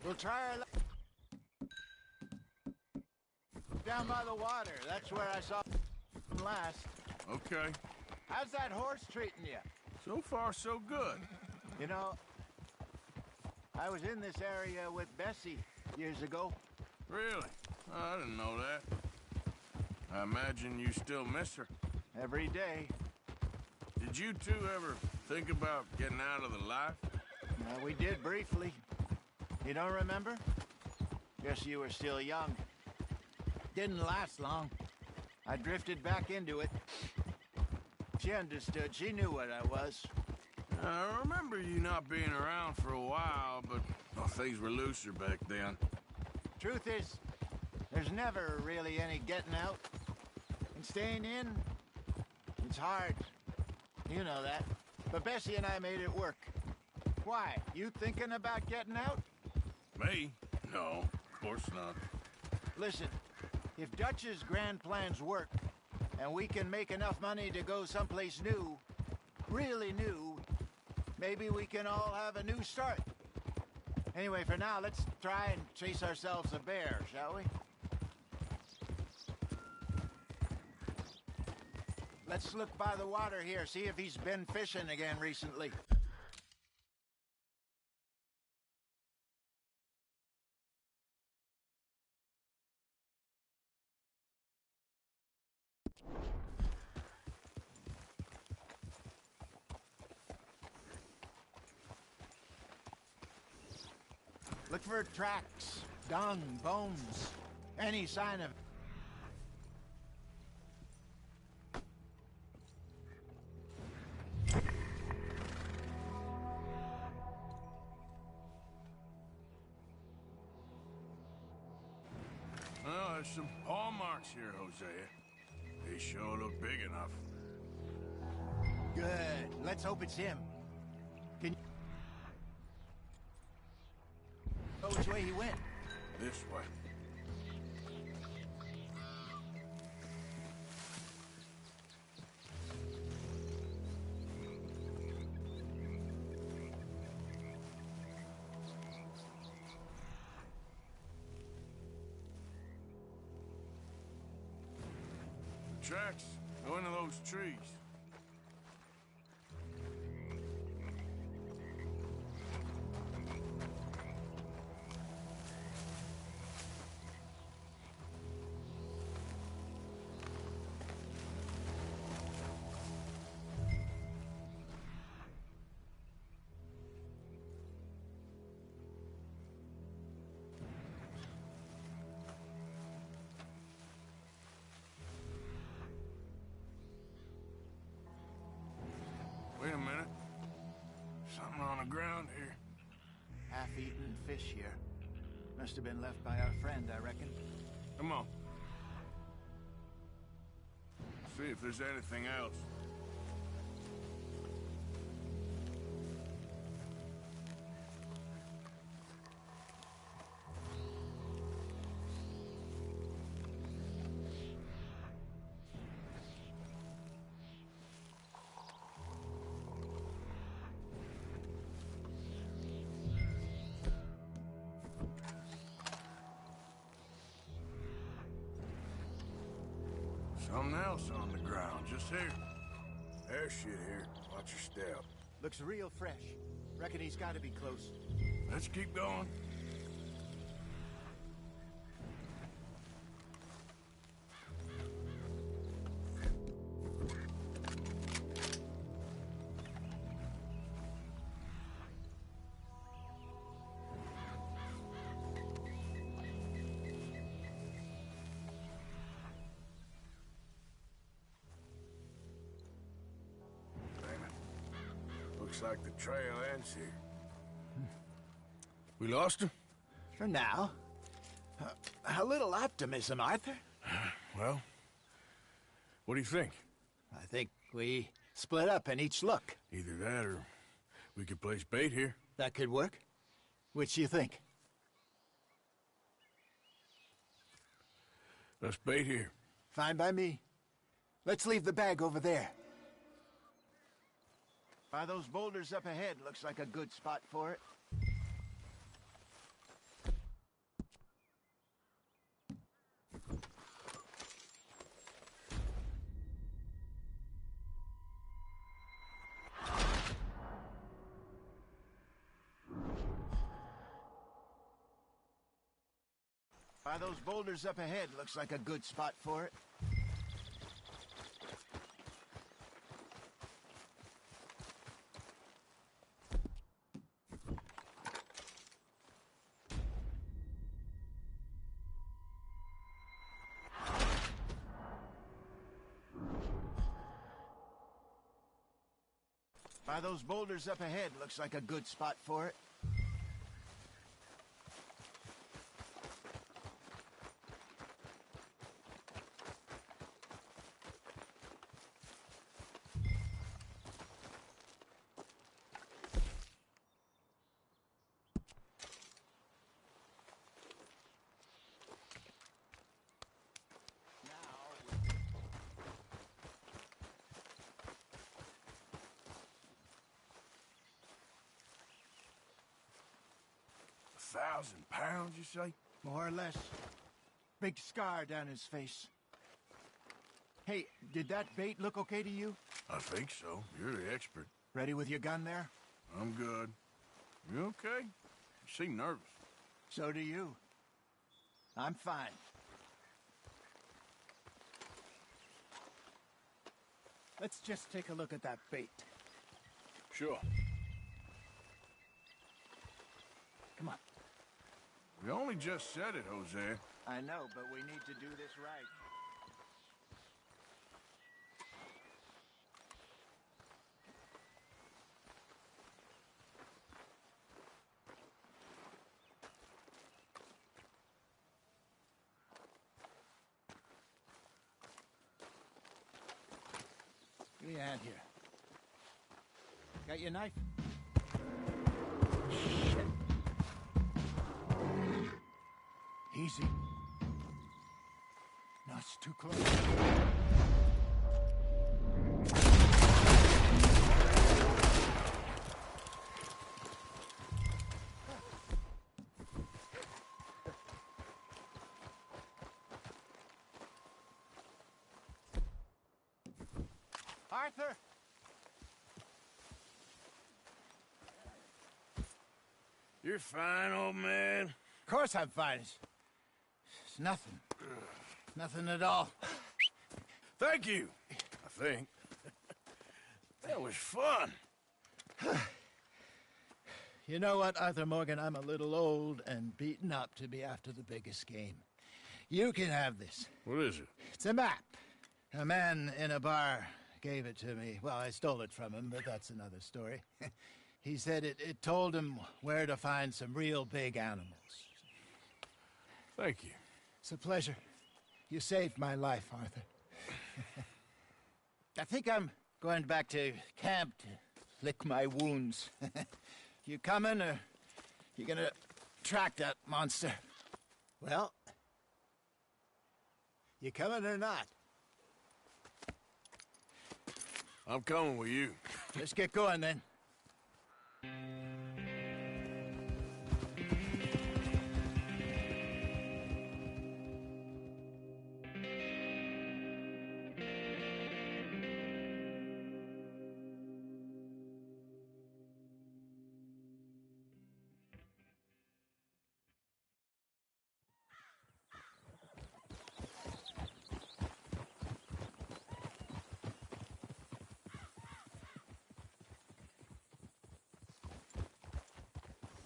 We'll try our luck. Down by the water. That's where I saw him last. Okay. How's that horse treating you? So far, so good. You know, I was in this area with Bessie years ago. Really? Oh, I didn't know that. I imagine you still miss her. Every day. Did you two ever think about getting out of the life? We did briefly. You don't remember? Guess you were still young. Didn't last long. I drifted back into it. She understood. She knew what I was. I remember you not being around for a while, but things were looser back then. Truth is, there's never really any getting out. And staying in, it's hard. You know that. But Bessie and I made it work. Why? You thinking about getting out? Me? No, of course not. Listen, if Dutch's grand plans work, and we can make enough money to go someplace new, really new, maybe we can all have a new start. Anyway, for now, let's try and chase ourselves a bear, shall we? Let's look by the water here, see if he's been fishing again recently. Look for tracks, dung, bones, any sign of... Well, there's some paw marks here, Hosea. They sure look big enough. Good. Let's hope it's him. Can you... know which way he went? This way. Tracks go into those trees. half-eaten fish here. Must have been left by our friend, I reckon. Come on. See if there's anything else. Something else on the ground, just here. There's shit here. Watch your step. Looks real fresh. Reckon he's got to be close. Let's keep going. Looks like the trail ends here. We lost him? For now. A little optimism, Arthur. Well, what do you think? I think we split up and each look. Either that or we could place bait here. That could work. Which do you think? Let's bait here. Fine by me. Let's leave the bag over there. By those boulders up ahead, looks like a good spot for it. By those boulders up ahead, looks like a good spot for it. By those boulders up ahead, looks like a good spot for it. £1,000, you say? More or less. Big scar down his face. Hey, did that bait look okay to you? I think so. You're the expert. Ready with your gun there? I'm good. You okay? You seem nervous. So do you. I'm fine. Let's just take a look at that bait. Sure. Come on. We only just said it, Jose. I know, but we need to do this right. Give me a hand here. Got your knife? Shit. Easy. No, it's too close. Arthur! You're fine, old man. Of course I'm fine. It's nothing. Nothing at all. Thank you, I think. That was fun. You know what, Arthur Morgan? I'm a little old and beaten up to be after the biggest game. You can have this. What is it? It's a map. A man in a bar gave it to me. Well, I stole it from him, but that's another story. He said it told him where to find some real big animals. Thank you. It's a pleasure. You saved my life, Arthur. I think I'm going back to camp to lick my wounds. You coming, or you gonna track that monster? Well, you coming or not? I'm coming with you. Let's get going, then.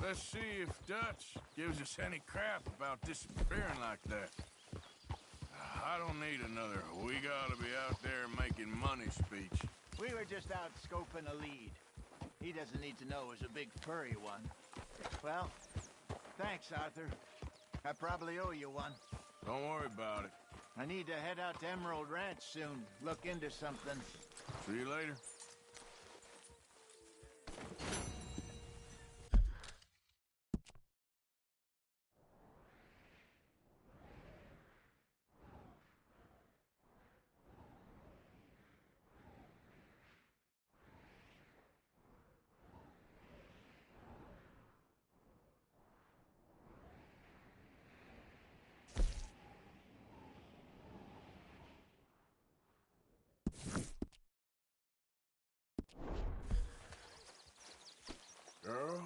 Let's see if Dutch gives us any crap about disappearing like that. I don't need another "we gotta be out there making money" speech. We were just out scoping a lead. He doesn't need to know it was a big furry one. Well, thanks, Arthur. I probably owe you one. Don't worry about it. I need to head out to Emerald Ranch soon. Look into something. See you later. Girl.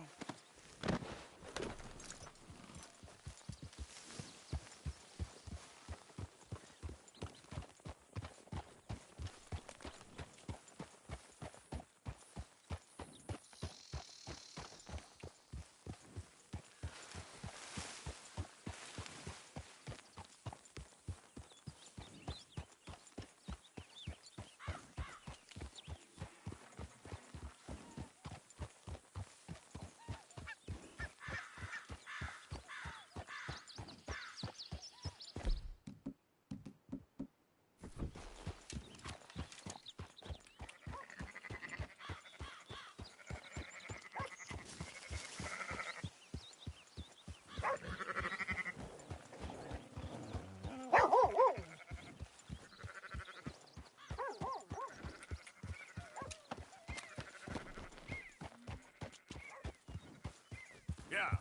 Yeah.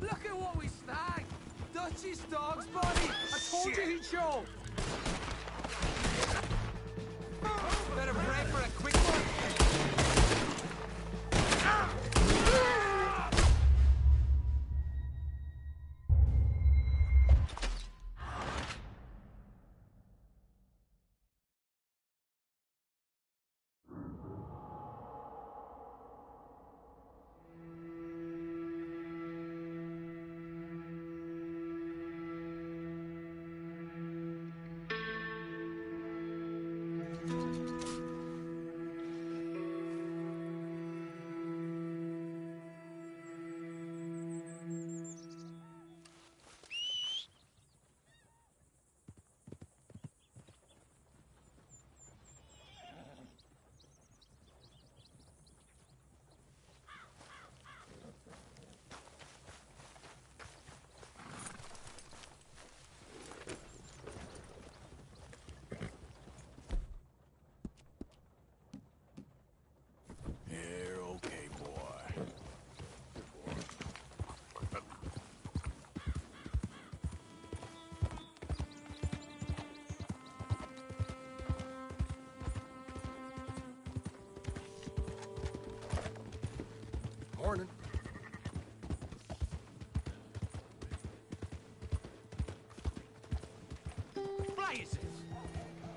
Look at what we snagged! Dutch's dog's body! I told you he'd show! Better pray for a quick one! Morning. Blazes!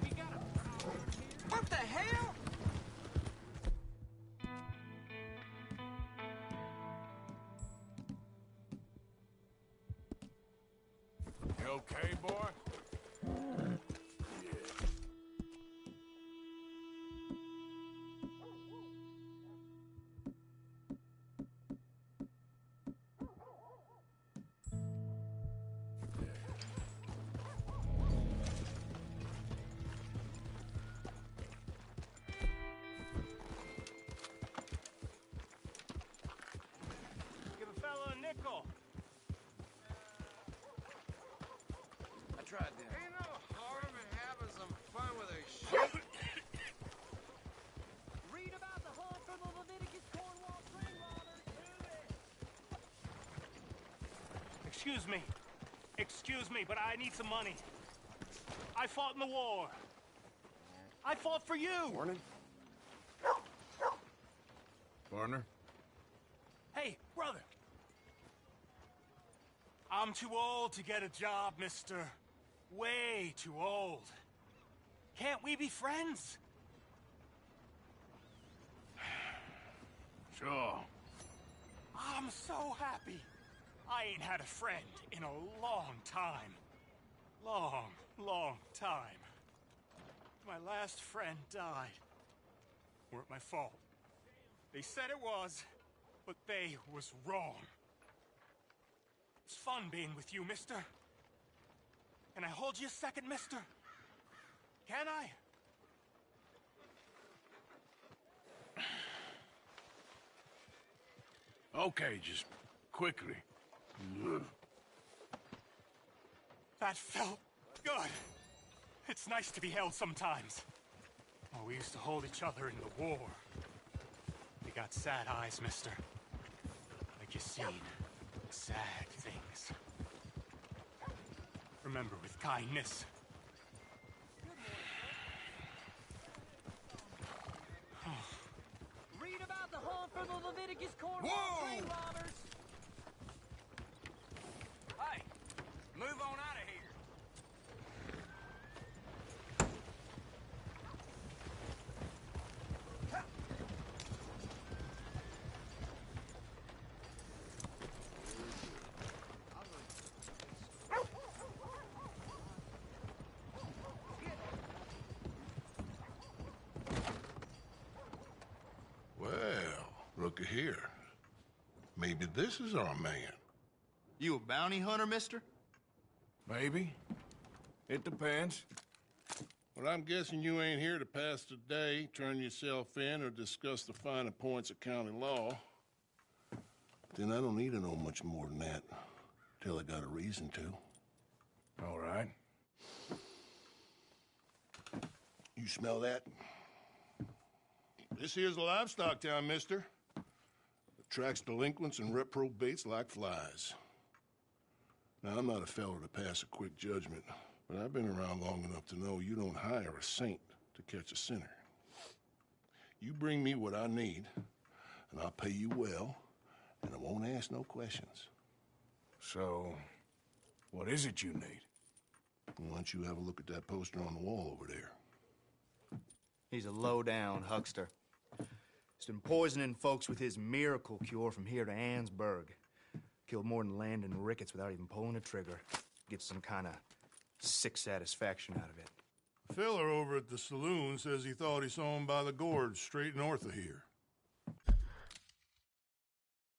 We got a problem here. okay, boy? Give a fellow a nickel. I tried that. Ain't no harm in having some fun with a shit. Read about the hunt for the Leviticus Cornwall train robbers. Excuse me. Excuse me, but I need some money. I fought in the war. I fought for you. Morning. Partner? Hey, brother. I'm too old to get a job, mister. Way too old. Can't we be friends? Sure. I'm so happy. I ain't had a friend in a long time. Long time. My last friend died. Weren't my fault. They said it was, but they was wrong. It's fun being with you, mister. Can I hold you a second, mister? Can I? Okay, just quickly. That felt good. It's nice to be held sometimes. Oh, we used to hold each other in the war. We got sad eyes, mister. Like you seen sad things. Remember with kindness. Read about the hunt for the Leviticus Cornwall train robbers. Hey, move on out of here. Well, looky here. Maybe this is our man. You a bounty hunter, mister? Maybe. It depends. Well, I'm guessing you ain't here to pass the day, turn yourself in, or discuss the finer points of county law. Then I don't need to know much more than that, till I got a reason to. All right. You smell that? This here's a livestock town, mister. Attracts delinquents and reprobates like flies. Now, I'm not a fellow to pass a quick judgment, but I've been around long enough to know you don't hire a saint to catch a sinner. You bring me what I need, and I'll pay you well, and I won't ask no questions. So, what is it you need? Why don't you have a look at that poster on the wall over there? He's a low-down huckster. He's been poisoning folks with his miracle cure from here to Annesburg. Killed more than Landon Ricketts without even pulling a trigger. Gets some kind of sick satisfaction out of it. The fella over at the saloon says he thought he saw him by the gorge straight north of here.